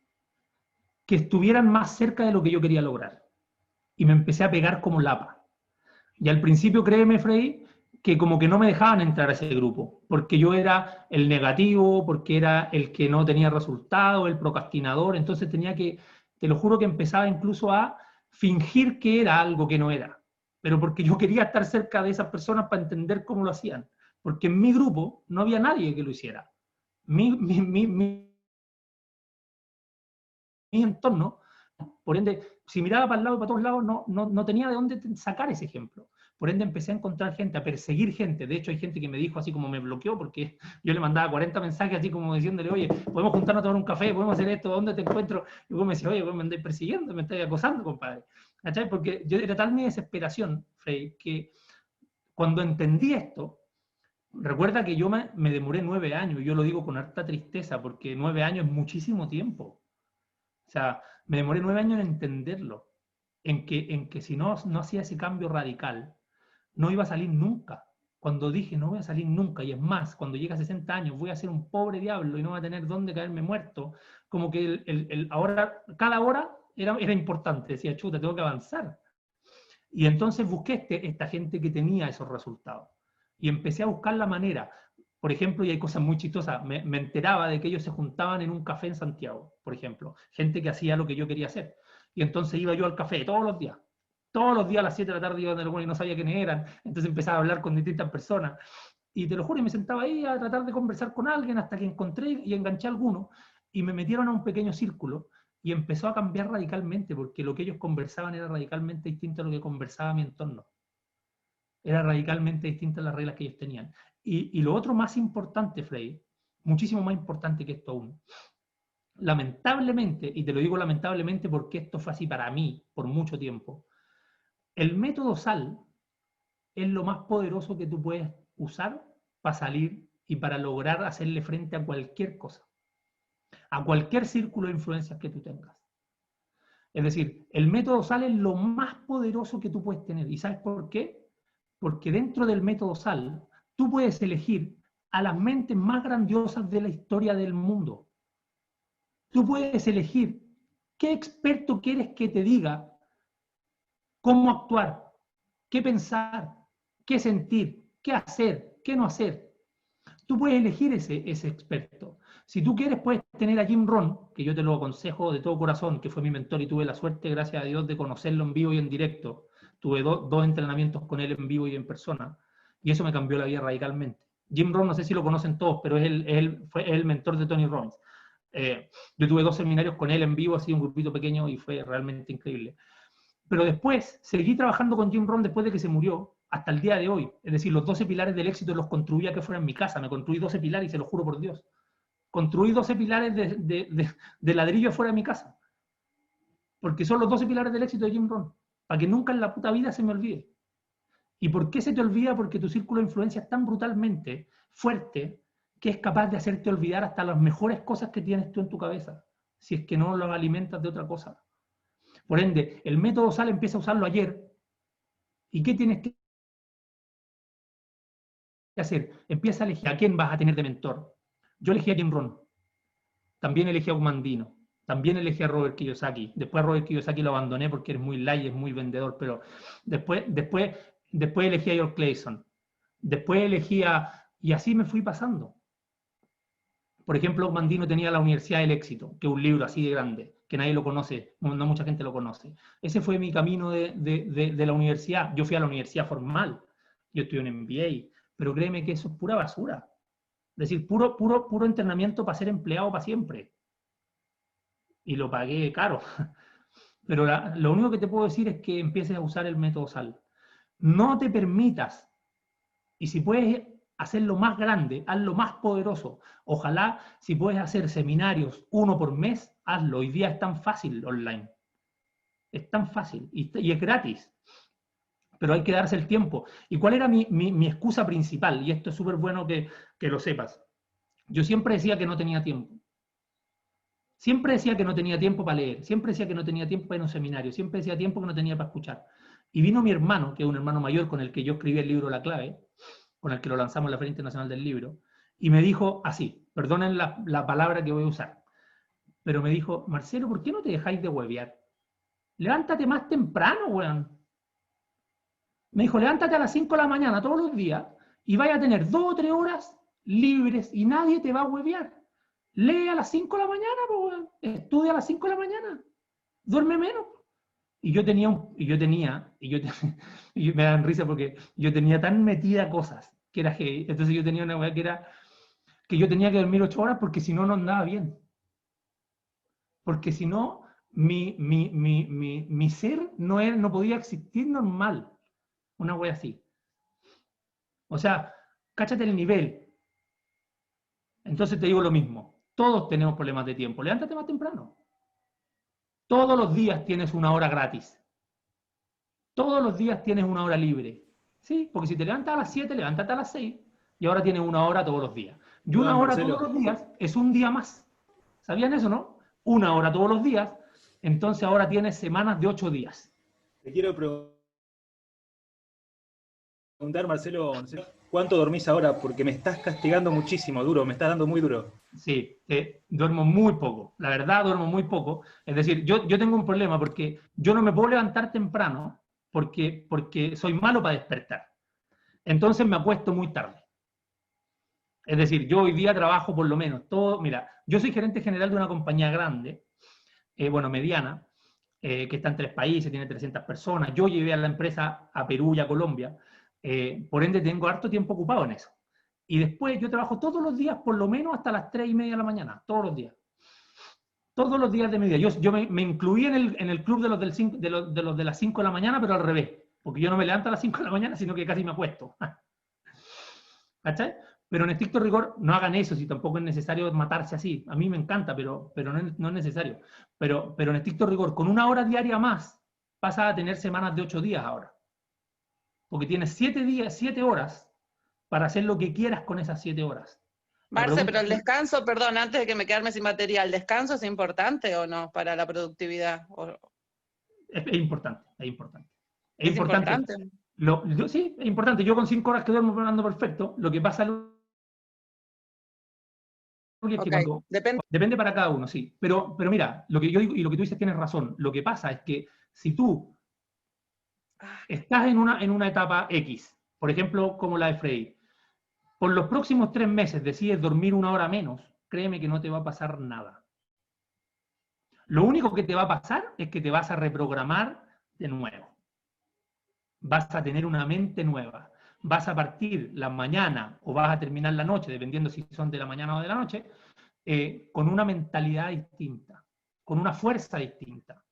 que estuvieran más cerca de lo que yo quería lograr. Y me empecé a pegar como lapa. Y al principio, créeme, Frey, que como que no me dejaban entrar a ese grupo, porque yo era el negativo, porque era el que no tenía resultado, el procrastinador, entonces tenía que, te lo juro que empezaba incluso a fingir que era algo que no era, pero porque yo quería estar cerca de esas personas para entender cómo lo hacían, porque en mi grupo no había nadie que lo hiciera. Mi entorno, por ende, si miraba para el lado y para todos lados, no tenía de dónde sacar ese ejemplo. Por ende, empecé a encontrar gente, a perseguir gente. De hecho, hay gente que me dijo así como me bloqueó porque yo le mandaba 40 mensajes así como diciéndole, oye, podemos juntarnos a tomar un café, podemos hacer esto, ¿dónde te encuentro? Y luego me decía, oye, me andáis persiguiendo, me estáis acosando, compadre. ¿Cachai? Porque yo era tal mi desesperación, Frey, que cuando entendí esto, recuerda que yo me demoré 9 años, y yo lo digo con harta tristeza, porque 9 años es muchísimo tiempo. O sea, me demoré 9 años en entenderlo, en que si no hacía ese cambio radical, no iba a salir nunca. Cuando dije no voy a salir nunca, y es más, cuando llegue a 60 años voy a ser un pobre diablo y no voy a tener dónde caerme muerto, como que ahora, cada hora era importante, decía, chuta, tengo que avanzar. Y entonces busqué esta gente que tenía esos resultados. Y empecé a buscar la manera. Por ejemplo, y hay cosas muy chistosas, me enteraba de que ellos se juntaban en un café en Santiago, por ejemplo. Gente que hacía lo que yo quería hacer. Y entonces iba yo al café todos los días. Todos los días a las 7 de la tarde iba a tener y no sabía quiénes eran. Entonces empezaba a hablar con distintas personas. Y te lo juro, me sentaba ahí a tratar de conversar con alguien hasta que encontré y enganché a alguno. Y me metieron a un pequeño círculo y empezó a cambiar radicalmente, porque lo que ellos conversaban era radicalmente distinto a lo que conversaba mi entorno. Era radicalmente distinto a las reglas que ellos tenían. Y lo otro más importante, Frey, muchísimo más importante que esto aún, lamentablemente, y te lo digo lamentablemente porque esto fue así para mí por mucho tiempo, el método SAL es lo más poderoso que tú puedes usar para salir y para lograr hacerle frente a cualquier cosa, a cualquier círculo de influencias que tú tengas. Es decir, el método SAL es lo más poderoso que tú puedes tener. ¿Y sabes por qué? Porque dentro del método SAL, tú puedes elegir a las mentes más grandiosas de la historia del mundo. Tú puedes elegir qué experto quieres que te diga cómo actuar, qué pensar, qué sentir, qué hacer, qué no hacer. Tú puedes elegir ese experto. Si tú quieres, puedes tener a Jim Rohn, que yo te lo aconsejo de todo corazón, que fue mi mentor y tuve la suerte, gracias a Dios, de conocerlo en vivo y en directo. Tuve dos entrenamientos con él en vivo y en persona, y eso me cambió la vida radicalmente. Jim Rohn, no sé si lo conocen todos, pero fue el mentor de Tony Robbins. Yo tuve 2 seminarios con él en vivo, así un grupito pequeño, y fue realmente increíble. Pero después seguí trabajando con Jim Rohn después de que se murió, hasta el día de hoy. Es decir, los 12 pilares del éxito los construía que fuera en mi casa. Me construí 12 pilares, y se lo juro por Dios. Construí 12 pilares de ladrillo fuera de mi casa. Porque son los 12 pilares del éxito de Jim Rohn. Para que nunca en la puta vida se me olvide. ¿Y por qué se te olvida? Porque tu círculo de influencia es tan brutalmente fuerte que es capaz de hacerte olvidar hasta las mejores cosas que tienes tú en tu cabeza, si es que no lo alimentas de otra cosa. Por ende, el método SAL empieza a usarlo ayer. ¿Y qué tienes que hacer? Empieza a elegir a quién vas a tener de mentor. Yo elegí a Jim Rohn. También elegí a Mandino. También elegí a Robert Kiyosaki. Después a Robert Kiyosaki lo abandoné porque es muy light, es muy vendedor, pero después elegí a George Clason. Después elegí a... Y así me fui pasando. Por ejemplo, Mandino tenía La Universidad del Éxito, que es un libro así de grande, que nadie lo conoce, no mucha gente lo conoce. Ese fue mi camino de la universidad. Yo fui a la universidad formal, yo estudié en MBA, pero créeme que eso es pura basura. Es decir, puro entrenamiento para ser empleado para siempre. Y lo pagué caro. Pero lo único que te puedo decir es que empieces a usar el método SAL. No te permitas, y si puedes hacerlo más grande, hazlo más poderoso. Ojalá, si puedes hacer seminarios 1 por mes, hazlo. Hoy día es tan fácil online. Es tan fácil y es gratis. Pero hay que darse el tiempo. ¿Y cuál era mi excusa principal? Y esto es súper bueno que lo sepas. Yo siempre decía que no tenía tiempo. Siempre decía que no tenía tiempo para leer. Siempre decía que no tenía tiempo para ir a un seminario. Siempre decía tiempo que no tenía para escuchar. Y vino mi hermano, que es un hermano mayor con el que yo escribí el libro La Clave, con el que lo lanzamos en la Feria Internacional del Libro, y me dijo así, perdonen la palabra que voy a usar, pero me dijo, Marcelo, ¿por qué no te dejáis de huevear? Levántate más temprano, weón. Me dijo, levántate a las 5 de la mañana todos los días y vaya a tener 2 o 3 horas libres y nadie te va a huevear. Lee a las 5 de la mañana, pues, weón. Estudia a las 5 de la mañana. Duerme menos. Y me dan risa porque yo tenía tan metida cosas que era heavy. Entonces yo tenía una weá que era que yo tenía que dormir 8 horas porque si no, no andaba bien. Porque si no, mi ser no podía existir normal. Una weá así. O sea, cáchate el nivel. Entonces te digo lo mismo. Todos tenemos problemas de tiempo. Levántate más temprano. Todos los días tienes una hora gratis. Todos los días tienes una hora libre. ¿Sí? Porque si te levantas a las 7, levántate a las 6 y ahora tienes una hora todos los días. Y una hora todos los días es un día más. ¿Sabían eso, no? Una hora todos los días, entonces ahora tienes semanas de 8 días. Te quiero preguntar, Marcelo, ¿cuánto dormís ahora? Porque me estás castigando muchísimo, duro, me estás dando muy duro. Sí, duermo muy poco. La verdad, duermo muy poco. Es decir, yo tengo un problema porque yo no me puedo levantar temprano porque soy malo para despertar. Entonces me acuesto muy tarde. Es decir, yo hoy día trabajo por lo menos todo. Mira, yo soy gerente general de una compañía grande, mediana, que está en 3 países, tiene 300 personas. Yo llevé a la empresa a Perú y a Colombia. Por ende, tengo harto tiempo ocupado en eso. Y después yo trabajo todos los días, por lo menos hasta las 3:30 de la mañana, todos los días. Todos los días de mi vida. Yo me incluí en el club de los de las 5 de la mañana, pero al revés. Porque yo no me levanto a las 5 de la mañana, sino que casi me acuesto. ¿Cachai? Pero en estricto rigor, no hagan eso, si tampoco es necesario matarse así. A mí me encanta, pero no es necesario. Pero en estricto rigor, con una hora diaria más, pasas a tener semanas de 8 días ahora. Porque tienes 7 horas para hacer lo que quieras con esas 7 horas. Marce, pero el descanso, perdón, antes de que me quedarme sin material, ¿el descanso es importante o no para la productividad? Es importante, es importante. ¿Es importante? Sí, es importante. Yo con 5 horas que duermo ando perfecto. Lo que pasa es que Okay. depende para cada uno, sí. Pero mira, lo que yo digo y lo que tú dices tienes razón. Lo que pasa es que si tú estás en una etapa X, por ejemplo, como la de Freddy, por los próximos 3 meses decides dormir 1 hora menos, créeme que no te va a pasar nada. Lo único que te va a pasar es que te vas a reprogramar de nuevo. Vas a tener una mente nueva. Vas a partir la mañana o vas a terminar la noche, dependiendo si son de la mañana o de la noche, con una mentalidad distinta, con una fuerza distinta.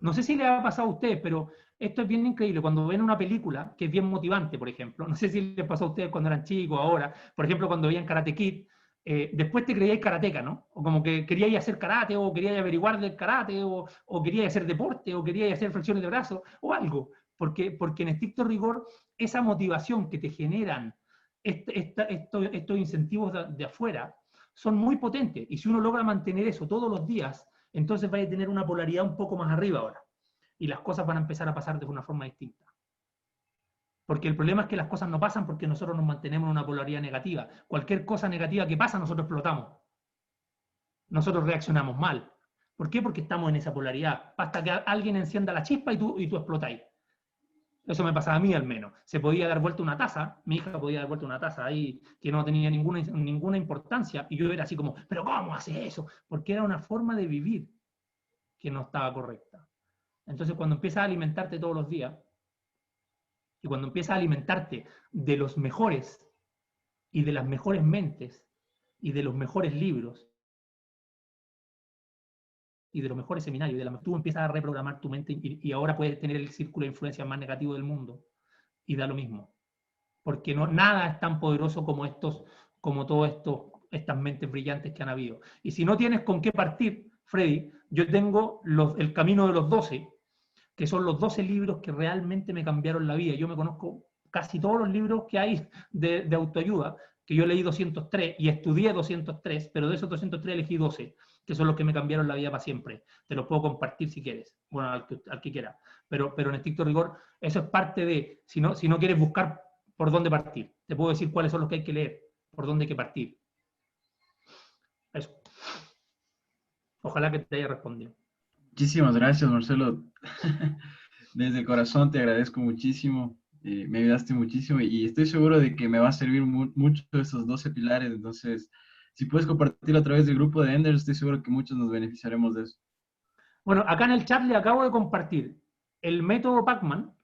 No sé si le ha pasado a ustedes, pero esto es bien increíble. Cuando ven una película que es bien motivante, por ejemplo, no sé si les pasó a ustedes cuando eran chicos, ahora, por ejemplo, cuando veían Karate Kid, después te creíais karateca, ¿no? O como que queríais hacer karate, o queríais averiguar del karate, o queríais hacer deporte, o queríais hacer flexiones de brazos, o algo. Porque en estricto rigor, esa motivación que te generan estos incentivos de afuera son muy potentes, y si uno logra mantener eso todos los días, entonces va a tener una polaridad un poco más arriba ahora, y las cosas van a empezar a pasar de una forma distinta. Porque el problema es que las cosas no pasan porque nosotros nos mantenemos en una polaridad negativa. Cualquier cosa negativa que pasa, nosotros explotamos. Nosotros reaccionamos mal. ¿Por qué? Porque estamos en esa polaridad. Basta que alguien encienda la chispa y tú explotáis. Eso me pasaba a mí al menos. Se podía dar vuelta una taza, mi hija podía dar vuelta una taza ahí que no tenía ninguna importancia, y yo era así como, ¿pero cómo hace eso? Porque era una forma de vivir que no estaba correcta. Entonces, cuando empiezas a alimentarte todos los días, y cuando empiezas a alimentarte de los mejores, y de las mejores mentes, y de los mejores libros, y de los mejores seminarios, tú empiezas a reprogramar tu mente, y ahora puedes tener el círculo de influencia más negativo del mundo, y da lo mismo. Porque nada es tan poderoso como todas estas mentes brillantes que han habido. Y si no tienes con qué partir, Freddy, yo tengo El Camino de los 12, que son los 12 libros que realmente me cambiaron la vida. Yo me conozco casi todos los libros que hay de autoayuda, que yo leí 203 y estudié 203, pero de esos 203 elegí 12, que son los que me cambiaron la vida para siempre. Te los puedo compartir si quieres, bueno, al que quiera. Pero en estricto rigor, eso es parte de, si no quieres buscar por dónde partir, te puedo decir cuáles son los que hay que leer, por dónde hay que partir. Eso. Ojalá que te haya respondido. Muchísimas gracias, Marcelo. Desde el corazón te agradezco muchísimo. Me ayudaste muchísimo y estoy seguro de que me va a servir mucho esos 12 pilares. Entonces, si puedes compartirlo a través del grupo de Enders, estoy seguro que muchos nos beneficiaremos de eso. Bueno, acá en el chat le acabo de compartir el método Pacman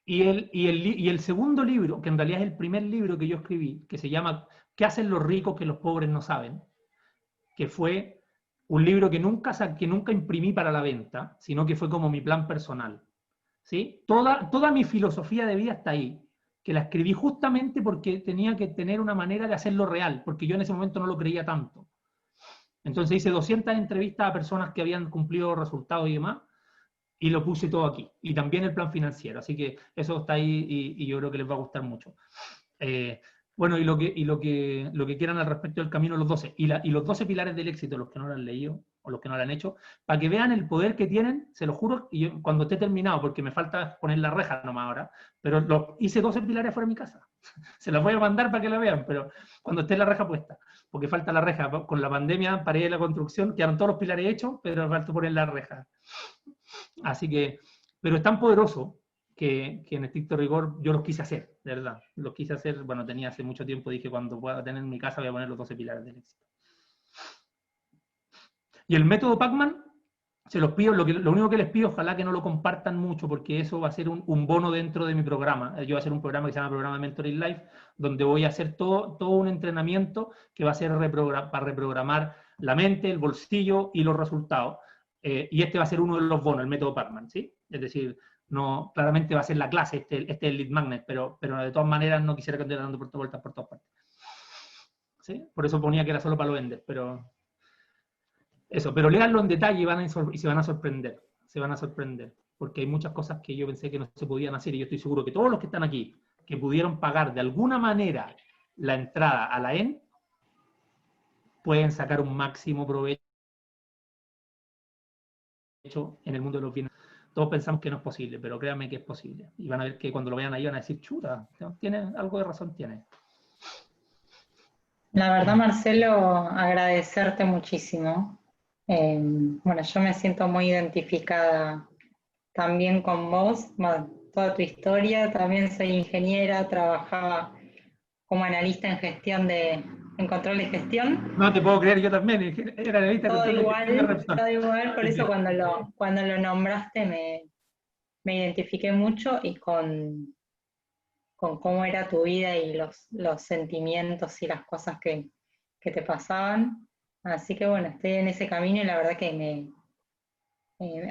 y el segundo libro, que en realidad es el primer libro que yo escribí, que se llama ¿Qué hacen los ricos que los pobres no saben? Que fue un libro que nunca imprimí para la venta, sino que fue como mi plan personal. ¿Sí? Toda mi filosofía de vida está ahí, que la escribí justamente porque tenía que tener una manera de hacerlo real, porque yo en ese momento no lo creía tanto. Entonces hice 200 entrevistas a personas que habían cumplido resultados y demás, y lo puse todo aquí. Y también el plan financiero, así que eso está ahí y yo creo que les va a gustar mucho. Bueno, y lo que quieran al respecto del camino de los 12, y los 12 pilares del éxito, los que no lo han leído o los que no lo han hecho, para que vean el poder que tienen, se lo juro, y yo, cuando esté terminado, porque me falta poner la reja nomás ahora, pero hice 12 pilares fuera de mi casa. Se las voy a mandar para que la vean, pero cuando esté la reja puesta, porque falta la reja. Con la pandemia paré la construcción, quedaron todos los pilares hechos, pero falta poner la reja. Así que, pero es tan poderoso que en estricto rigor yo los quise hacer, de verdad. Los quise hacer, bueno, tenía hace mucho tiempo, dije, cuando pueda tener en mi casa voy a poner los 12 pilares del éxito. Y el método Pacman, se los pido, lo único que les pido, ojalá que no lo compartan mucho, porque eso va a ser un bono dentro de mi programa. Yo voy a hacer un programa que se llama Programa Mentoring Life, donde voy a hacer todo un entrenamiento que va a ser para reprogramar la mente, el bolsillo y los resultados. Y este va a ser uno de los bonos, el método Pacman, ¿sí? Es decir, no, claramente va a ser la clase, este es el lead magnet, pero de todas maneras no quisiera que anduviera dando vueltas por todas partes. ¿Sí? Por eso ponía que era solo para los venders, pero eso, pero léanlo en detalle y se van a sorprender, porque hay muchas cosas que yo pensé que no se podían hacer, y yo estoy seguro que todos los que están aquí, que pudieron pagar de alguna manera la entrada a la EN, pueden sacar un máximo provecho en el mundo de los bienes. Todos pensamos que no es posible, pero créanme que es posible. Y van a ver que cuando lo vean ahí van a decir, chuta, tiene algo de razón, tiene. La verdad, Marcelo, agradecerte muchísimo. Bueno, yo me siento muy identificada también con vos, bueno, toda tu historia. También soy ingeniera, trabajaba como analista en en control de gestión. No te puedo creer, yo también, era analista de todo gestión. igual, por eso cuando lo nombraste me identifiqué mucho, y con cómo era tu vida y los sentimientos y las cosas que te pasaban. Así que bueno, estoy en ese camino, y la verdad que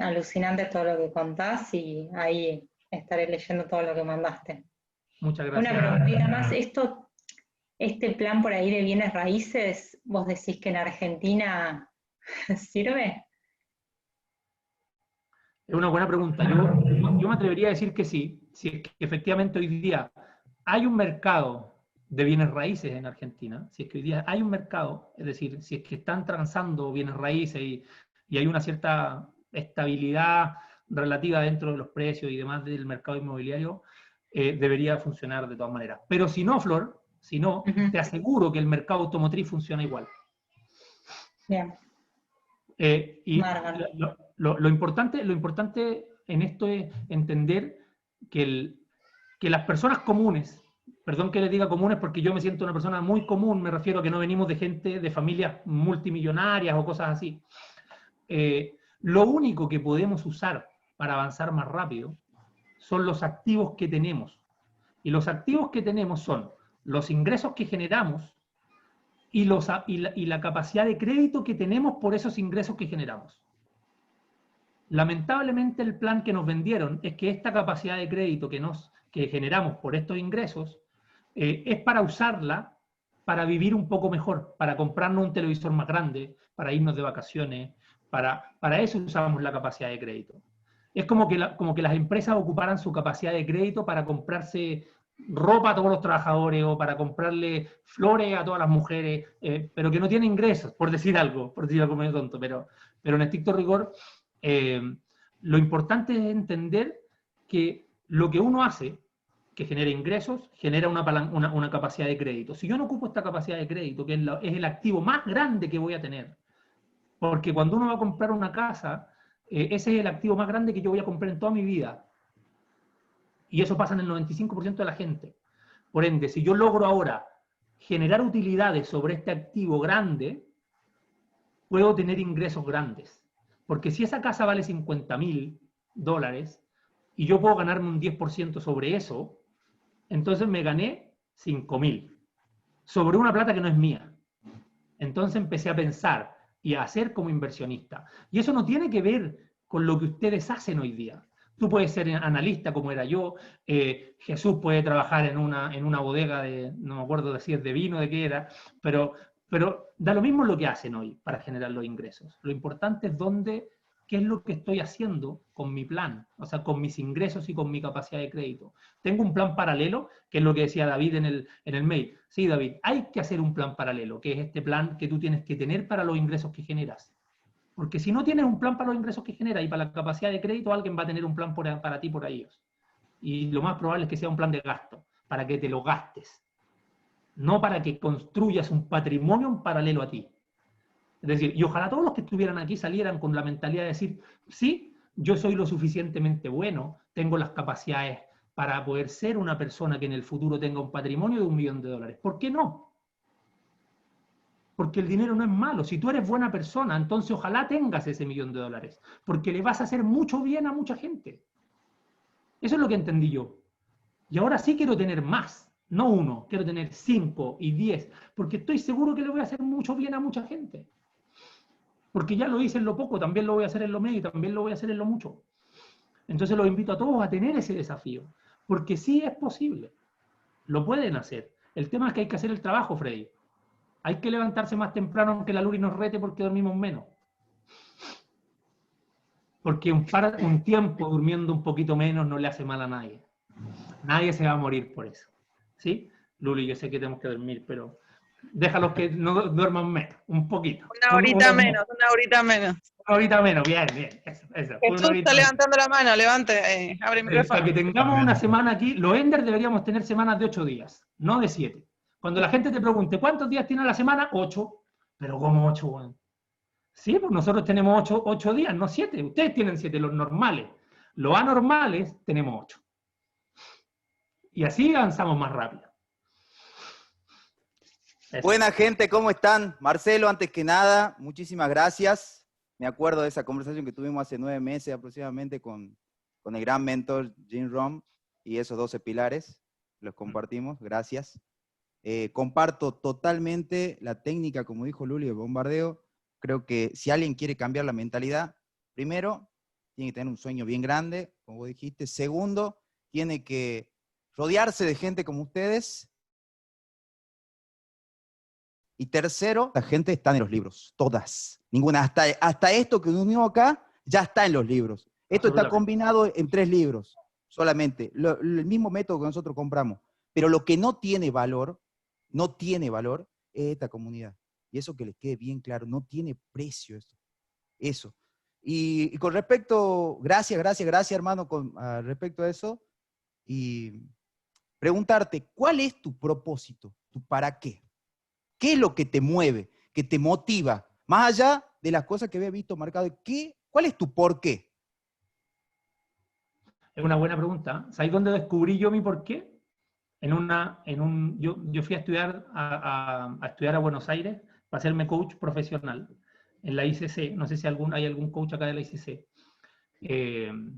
alucinante todo lo que contás, y ahí estaré leyendo todo lo que mandaste. Muchas gracias. Una preguntita más, este plan por ahí de bienes raíces, ¿vos decís que en Argentina sirve? Es una buena pregunta. Yo me atrevería a decir que sí, si es que efectivamente hoy día hay un mercado de bienes raíces en Argentina, si es que hoy día hay un mercado, es decir, si es que están transando bienes raíces y hay una cierta estabilidad relativa dentro de los precios y demás del mercado inmobiliario, debería funcionar de todas maneras. Pero si no, Flor, si no, te aseguro que el mercado automotriz funciona igual. Bien. Y Margan. lo importante en esto es entender que las personas comunes, perdón que les diga comunes porque yo me siento una persona muy común, me refiero a que no venimos de gente, de familias multimillonarias o cosas así. Lo único que podemos usar para avanzar más rápido son los activos que tenemos. Y los activos que tenemos son los ingresos que generamos y la capacidad de crédito que tenemos por esos ingresos que generamos. Lamentablemente el plan que nos vendieron es que esta capacidad de crédito que generamos por estos ingresos es para usarla para vivir un poco mejor, para comprarnos un televisor más grande, para irnos de vacaciones, para eso usamos la capacidad de crédito. Es como que las empresas ocuparan su capacidad de crédito para comprarse ropa a todos los trabajadores o para comprarle flores a todas las mujeres, pero que no tienen ingresos, por decir algo medio tonto, pero en estricto rigor, lo importante es entender que lo que uno hace, que genera ingresos, genera una capacidad de crédito. Si yo no ocupo esta capacidad de crédito, que es el activo más grande que voy a tener, porque cuando uno va a comprar una casa, ese es el activo más grande que yo voy a comprar en toda mi vida. Y eso pasa en el 95% de la gente. Por ende, si yo logro ahora generar utilidades sobre este activo grande, puedo tener ingresos grandes. Porque si esa casa vale $50.000 y yo puedo ganarme un 10% sobre eso, entonces me gané 5.000 sobre una plata que no es mía. Entonces empecé a pensar y a hacer como inversionista. Y eso no tiene que ver con lo que ustedes hacen hoy día. Tú puedes ser analista como era yo, Jesús puede trabajar en una bodega no me acuerdo si es de vino, de qué era, pero da lo mismo lo que hacen hoy para generar los ingresos. Lo importante es qué es lo que estoy haciendo con mi plan, o sea, con mis ingresos y con mi capacidad de crédito. Tengo un plan paralelo, que es lo que decía David en el mail. Sí, David, hay que hacer un plan paralelo, que es este plan que tú tienes que tener para los ingresos que generas. Porque si no tienes un plan para los ingresos que generas y para la capacidad de crédito, alguien va a tener un plan para ti por ellos. Y lo más probable es que sea un plan de gasto, para que te lo gastes. No para que construyas un patrimonio en paralelo a ti. Es decir, y ojalá todos los que estuvieran aquí salieran con la mentalidad de decir, sí, yo soy lo suficientemente bueno, tengo las capacidades para poder ser una persona que en el futuro tenga un patrimonio de $1 millón. ¿Por qué no? Porque el dinero no es malo. Si tú eres buena persona, entonces ojalá tengas ese $1 millón, porque le vas a hacer mucho bien a mucha gente. Eso es lo que entendí yo. Y ahora sí quiero tener más, no 1, quiero tener 5 y 10, porque estoy seguro que le voy a hacer mucho bien a mucha gente. Porque ya lo hice en lo poco, también lo voy a hacer en lo medio y también lo voy a hacer en lo mucho. Entonces los invito a todos a tener ese desafío, porque sí es posible, lo pueden hacer. El tema es que hay que hacer el trabajo, Freddy. Hay que levantarse más temprano aunque la Luri nos rete porque dormimos menos. Porque un tiempo durmiendo un poquito menos no le hace mal a nadie. Nadie se va a morir por eso. ¿Sí? Luli, yo sé que tenemos que dormir, pero déjalos que no duerman menos, un poquito. Una horita menos, una horita menos. Una horita menos, bien. Eso. Jesús está levantando la mano, levante, abre el micrófono. Para que tengamos una semana aquí, los Ender deberíamos tener semanas de 8 días, no de 7. Cuando la gente te pregunte, ¿cuántos días tiene la semana? 8. Pero ¿cómo 8, bueno? Sí, pues nosotros tenemos 8 días, no 7. Ustedes tienen 7, los normales. Los anormales tenemos 8. Y así avanzamos más rápido. Eso. Buena gente, ¿cómo están? Marcelo, antes que nada, muchísimas gracias. Me acuerdo de esa conversación que tuvimos hace 9 meses aproximadamente con el gran mentor Jim Rohn y esos 12 pilares. Los compartimos, gracias. Comparto totalmente la técnica, como dijo Luli, del bombardeo. Creo que si alguien quiere cambiar la mentalidad, primero, tiene que tener un sueño bien grande, como vos dijiste. Segundo, tiene que rodearse de gente como ustedes. Y tercero, la gente está en los libros, todas. Ninguna, hasta esto que unimos acá, ya está en los libros. Esto está combinado en 3 libros, solamente. El mismo método que nosotros compramos. Pero lo que no tiene valor es esta comunidad. Y eso que les quede bien claro, no tiene precio eso. Y con respecto, gracias hermano, respecto a eso, y preguntarte, ¿cuál es tu propósito? ¿Tu para qué? ¿Qué es lo que te mueve, que te motiva? Más allá de las cosas que había visto marcado, ¿cuál es tu por qué? Es una buena pregunta. ¿Sabéis dónde descubrí yo mi por qué? Yo fui a estudiar a Buenos Aires para hacerme coach profesional en la ICC. No sé si hay algún coach acá de la ICC.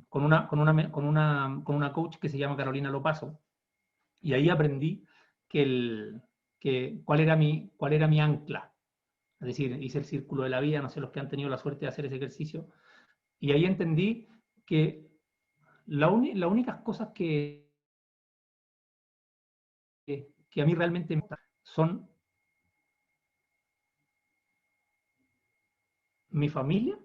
Con una coach que se llama Carolina Lopazo. Y ahí aprendí cuál era mi ancla. Es decir, hice el círculo de la vida, no sé los que han tenido la suerte de hacer ese ejercicio. Y ahí entendí que las únicas cosas que a mí realmente me gustan son mi familia,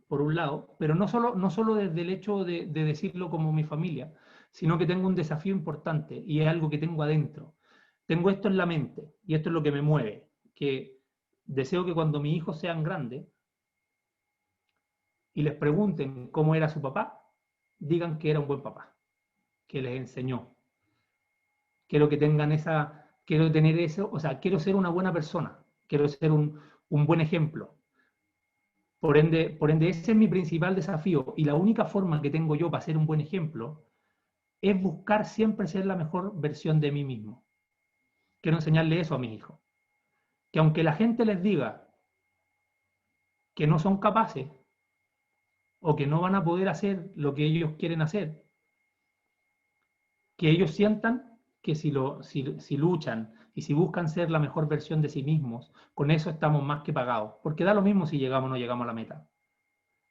por un lado, pero no solo desde el hecho de decirlo como mi familia, sino que tengo un desafío importante y es algo que tengo adentro. Tengo esto en la mente y esto es lo que me mueve, que deseo que cuando mis hijos sean grandes y les pregunten cómo era su papá, digan que era un buen papá, que les enseñó. Quiero tener eso, o sea, quiero ser una buena persona, quiero ser un buen ejemplo. Por ende, ese es mi principal desafío y la única forma que tengo yo para ser un buen ejemplo es buscar siempre ser la mejor versión de mí mismo. Quiero enseñarle eso a mis hijos. Que aunque la gente les diga que no son capaces o que no van a poder hacer lo que ellos quieren hacer, que ellos sientan que si luchan y si buscan ser la mejor versión de sí mismos, con eso estamos más que pagados. Porque da lo mismo si llegamos o no llegamos a la meta.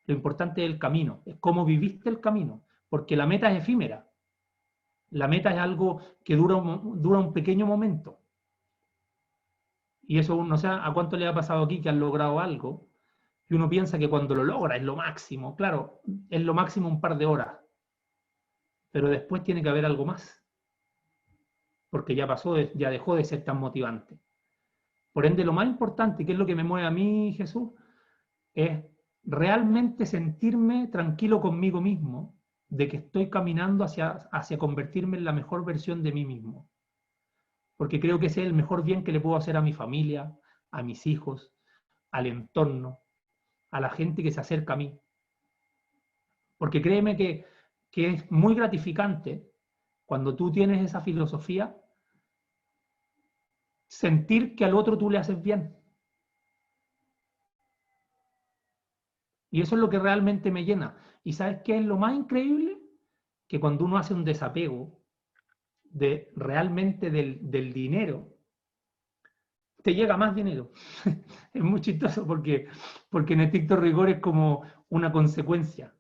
Lo importante es el camino, es cómo viviste el camino, porque la meta es efímera. La meta es algo que dura un pequeño momento. Y eso, no sé a cuánto le ha pasado aquí que han logrado algo, y uno piensa que cuando lo logra es lo máximo. Claro, es lo máximo un par de horas, pero después tiene que haber algo más, porque ya pasó, ya dejó de ser tan motivante. Por ende, lo más importante, que es lo que me mueve a mí, Jesús, es realmente sentirme tranquilo conmigo mismo, de que estoy caminando hacia convertirme en la mejor versión de mí mismo. Porque creo que ese es el mejor bien que le puedo hacer a mi familia, a mis hijos, al entorno, a la gente que se acerca a mí. Porque créeme que es muy gratificante cuando tú tienes esa filosofía, sentir que al otro tú le haces bien. Y eso es lo que realmente me llena. ¿Y sabes qué es lo más increíble? Que cuando uno hace un desapego realmente del dinero, te llega más dinero. Es muy chistoso porque en estricto rigor es como una consecuencia.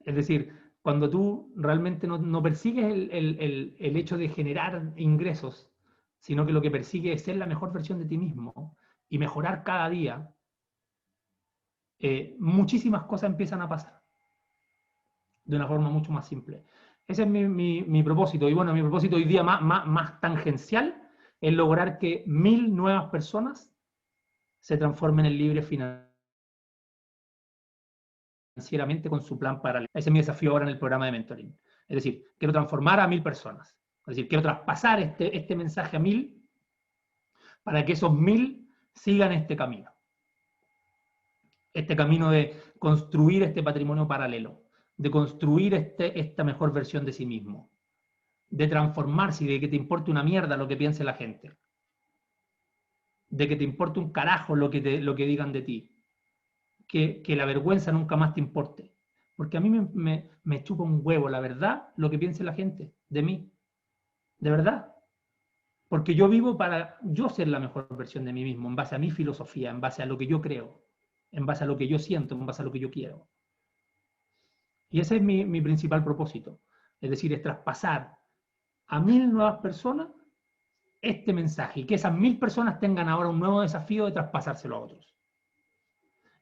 Es decir, cuando tú realmente no persigues el hecho de generar ingresos, sino que lo que persigues es ser la mejor versión de ti mismo y mejorar cada día, muchísimas cosas empiezan a pasar de una forma mucho más simple. Ese es mi propósito. Y bueno, mi propósito hoy día más tangencial es lograr que 1000 nuevas personas se transformen en libres financieramente con su plan paralelo. Ese es mi desafío ahora en el programa de mentoring. Es decir, quiero transformar a 1000 personas. Es decir, quiero traspasar este mensaje a 1000 para que esos 1000 sigan este camino. Este camino de construir este patrimonio paralelo, de construir esta mejor versión de sí mismo, de transformarse y de que te importe una mierda lo que piense la gente, de que te importe un carajo lo que digan de ti, que la vergüenza nunca más te importe, porque a mí me chupa un huevo, la verdad, lo que piense la gente de mí, de verdad, porque yo vivo para yo ser la mejor versión de mí mismo, en base a mi filosofía, en base a lo que yo creo, en base a lo que yo siento, en base a lo que yo quiero. Y ese es mi principal propósito. Es decir, es traspasar a 1000 nuevas personas este mensaje y que esas 1000 personas tengan ahora un nuevo desafío de traspasárselo a otros.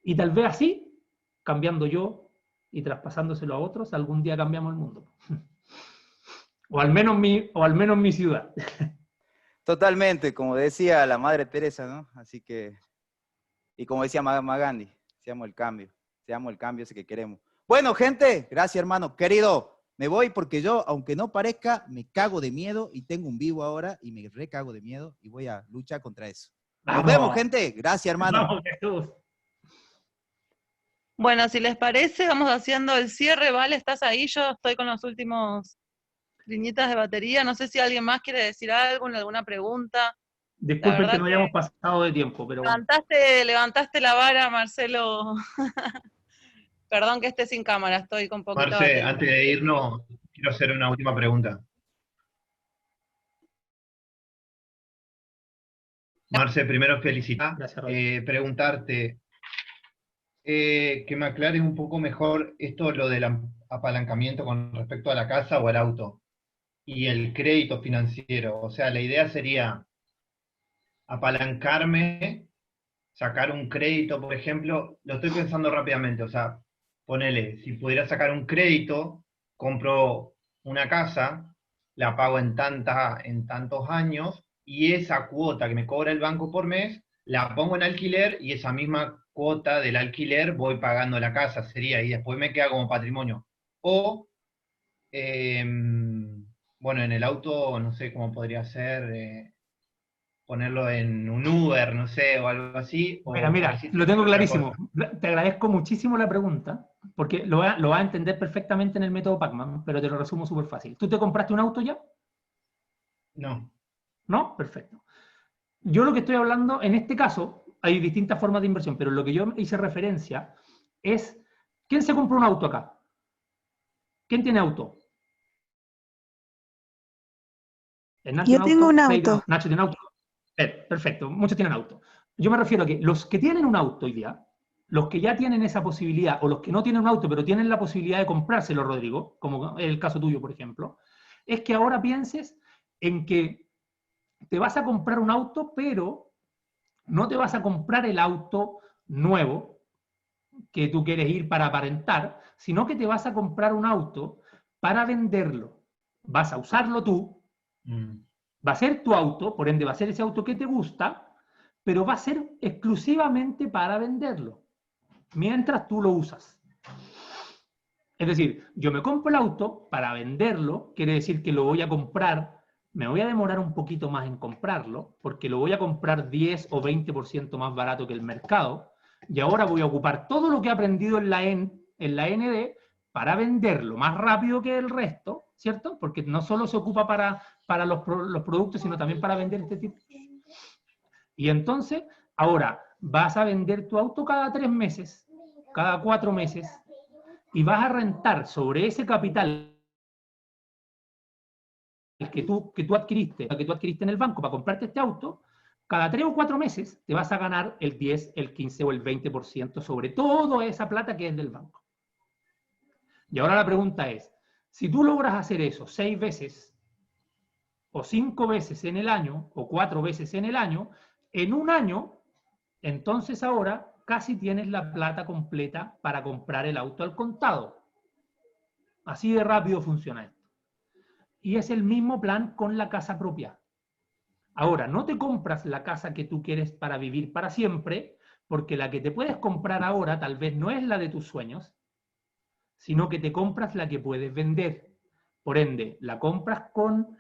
Y tal vez así, cambiando yo y traspasándoselo a otros, algún día cambiamos el mundo. O al menos mi ciudad. Totalmente, como decía la Madre Teresa, ¿no? Así que, y como decía Mahatma Gandhi, seamos el cambio ese que queremos. Bueno, gente, gracias, hermano. Querido, me voy porque yo, aunque no parezca, me cago de miedo y tengo un vivo ahora y me recago de miedo y voy a luchar contra eso. Nos vemos, gente. Gracias, hermano. Vamos, Jesús. Bueno, si les parece, vamos haciendo el cierre, ¿vale? ¿Estás ahí? Yo estoy con los últimos liñitas de batería. No sé si alguien más quiere decir algo, alguna pregunta. Disculpen que no hayamos pasado de tiempo, pero bueno. Levantaste la vara, Marcelo. Perdón que esté sin cámara, estoy con poquita Marce, batería. antes de irnos, quiero hacer una última pregunta. Marce, primero felicitar, preguntarte, que me aclares un poco mejor esto, lo del apalancamiento con respecto a la casa o al auto y el crédito financiero. O sea, la idea sería apalancarme, sacar un crédito, por ejemplo, lo estoy pensando rápidamente, o sea, ponele, si pudiera sacar un crédito, compro una casa, la pago en tantos años, y esa cuota que me cobra el banco por mes, la pongo en alquiler, y esa misma cuota del alquiler voy pagando la casa, sería, y después me queda como patrimonio. O, bueno, en el auto, no sé cómo podría ser, ponerlo en un Uber, no sé, o algo así. Mira, lo tengo clarísimo. Te agradezco muchísimo la pregunta, porque lo vas a entender perfectamente en el método Pacman, pero te lo resumo súper fácil. ¿Tú te compraste un auto ya? No. ¿No? Perfecto. Yo lo que estoy hablando, en este caso, hay distintas formas de inversión, pero lo que yo hice referencia es, ¿quién se compró un auto acá? ¿Quién tiene auto? Yo tengo un auto. Nacho tiene auto. Perfecto, muchos tienen auto. Yo me refiero a que los que tienen un auto hoy día, los que ya tienen esa posibilidad, o los que no tienen un auto, pero tienen la posibilidad de comprárselo, Rodrigo, como es el caso tuyo, por ejemplo, es que ahora pienses en que te vas a comprar un auto, pero no te vas a comprar el auto nuevo que tú quieres ir para aparentar, sino que te vas a comprar un auto para venderlo. Vas a usarlo tú, va a ser tu auto, por ende va a ser ese auto que te gusta, pero va a ser exclusivamente para venderlo, mientras tú lo usas. Es decir, yo me compro el auto para venderlo, quiere decir que lo voy a comprar, me voy a demorar un poquito más en comprarlo, porque lo voy a comprar 10 o 20% más barato que el mercado, y ahora voy a ocupar todo lo que he aprendido en la ND para venderlo más rápido que el resto, ¿cierto? Porque no solo se ocupa para los productos, sino también para vender este tipo. Y entonces, ahora, vas a vender tu auto cada 3 meses, cada 4 meses, y vas a rentar sobre ese capital que tú adquiriste en el banco para comprarte este auto, cada 3 o 4 meses te vas a ganar el 10, el 15 o el 20% sobre toda esa plata que es del banco. Y ahora la pregunta es, si tú logras hacer eso 6 veces, o 5 veces en el año, o 4 veces en el año, en un año, entonces ahora casi tienes la plata completa para comprar el auto al contado. Así de rápido funciona esto. Y es el mismo plan con la casa propia. Ahora, no te compras la casa que tú quieres para vivir para siempre, porque la que te puedes comprar ahora tal vez no es la de tus sueños, sino que te compras la que puedes vender. Por ende, la compras con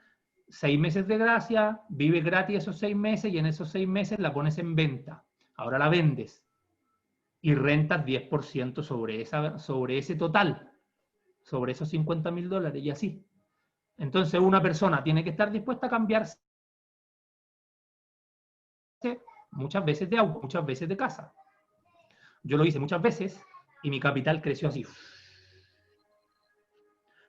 6 meses de gracia, vives gratis esos 6 meses y en esos 6 meses la pones en venta. Ahora la vendes y rentas 10% sobre ese total, sobre esos $50.000 y así. Entonces una persona tiene que estar dispuesta a cambiarse muchas veces de auto, muchas veces de casa. Yo lo hice muchas veces y mi capital creció así.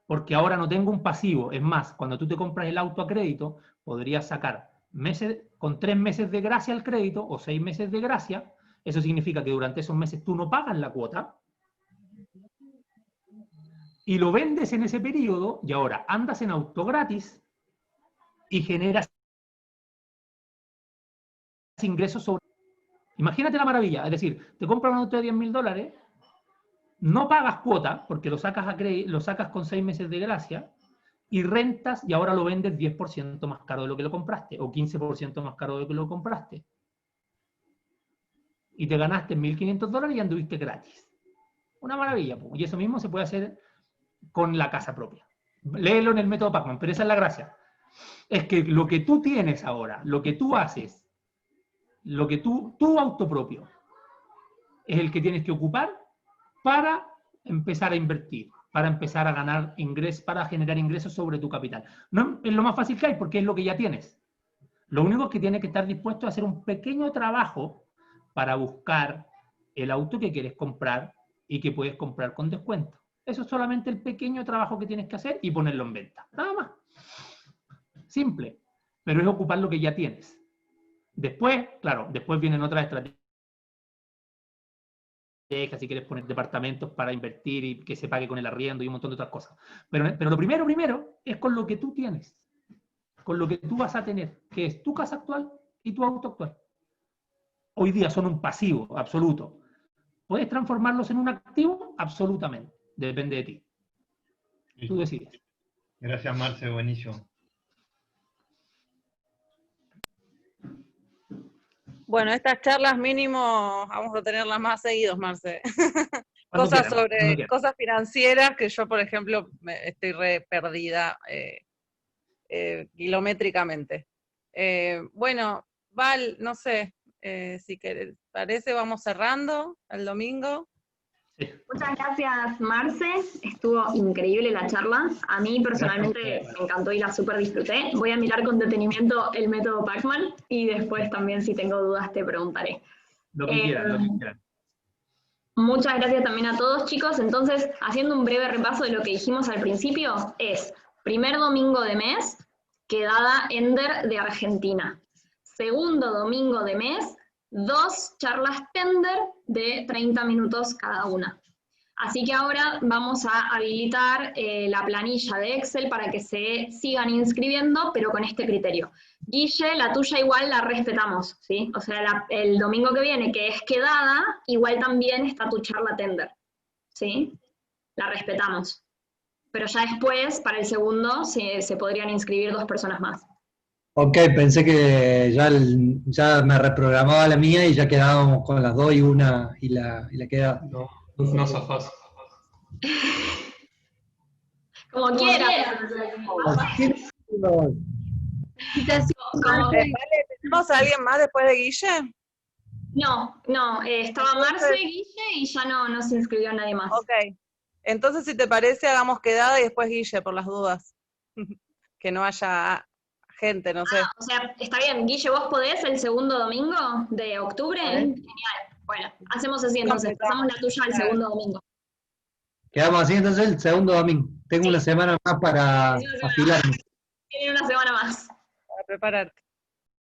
Porque ahora no tengo un pasivo. Es más, cuando tú te compras el auto a crédito, podrías sacar con 3 meses de gracia al crédito o 6 meses de gracia. Eso significa que durante esos meses tú no pagas la cuota y lo vendes en ese periodo y ahora andas en auto gratis y generas ingresos sobre... Imagínate la maravilla, es decir, te compras un auto de $10.000, no pagas cuota porque lo sacas con 6 meses de gracia y rentas y ahora lo vendes 10% más caro de lo que lo compraste o 15% más caro de lo que lo compraste. Y te ganaste $1.500 y anduviste gratis. Una maravilla, po. Y eso mismo se puede hacer con la casa propia. Léelo en el método Pacman, pero esa es la gracia. Es que lo que tú tienes ahora, lo que tú haces, lo que tu auto propio, es el que tienes que ocupar para empezar a invertir, para empezar a ganar ingresos, para generar ingresos sobre tu capital. No es lo más fácil que hay porque es lo que ya tienes. Lo único es que tienes que estar dispuesto a hacer un pequeño trabajo para buscar el auto que quieres comprar y que puedes comprar con descuento. Eso es solamente el pequeño trabajo que tienes que hacer y ponerlo en venta. Nada más. Simple. Pero es ocupar lo que ya tienes. Después, claro, después vienen otras estrategias. Si quieres poner departamentos para invertir y que se pague con el arriendo y un montón de otras cosas. Pero lo primero es con lo que tú tienes. Con lo que tú vas a tener, que es tu casa actual y tu auto actual. Hoy día son un pasivo absoluto. ¿Puedes transformarlos en un activo? Absolutamente. Depende de ti. Tú decides. Gracias, Marce, buenísimo. Bueno, estas charlas mínimo vamos a tenerlas más seguidos, Marce. Cosas sobre cosas financieras que yo, por ejemplo, estoy re perdida kilométricamente. Bueno, Val, no sé, si te parece, vamos cerrando el domingo. Muchas gracias, Marce. Estuvo increíble la charla. A mí personalmente me encantó y la súper disfruté. Voy a mirar con detenimiento el método Pacman y después también, si tengo dudas, te preguntaré. Lo que quieran. Muchas gracias también a todos, chicos. Entonces, haciendo un breve repaso de lo que dijimos al principio, es primer domingo de mes, quedada Ender de Argentina. Segundo domingo de mes, 2 charlas Tender de 30 minutos cada una. Así que ahora vamos a habilitar la planilla de Excel para que se sigan inscribiendo, pero con este criterio. Guille, la tuya igual la respetamos, ¿sí? O sea, el domingo que viene, que es quedada, igual también está tu charla Tender, ¿sí? La respetamos. Pero ya después, para el segundo, se podrían inscribir 2 personas más. Ok, pensé que ya me reprogramaba la mía y ya quedábamos con las 2 y una y la queda. No zafás. Como quieras. Vale, ¿tenemos a alguien más después de Guille? No, estaba Marce, Guille y ya no se inscribió nadie más. Ok, entonces si te parece hagamos quedada y después Guille, por las dudas. Que no haya gente, no sé. O sea, está bien, Guille, ¿vos podés el segundo domingo de octubre? Genial. Bueno, hacemos así entonces, pasamos la tuya al segundo domingo. Quedamos así entonces el segundo domingo. Tengo una semana más para afilarme. Tiene una semana más. Para prepararte.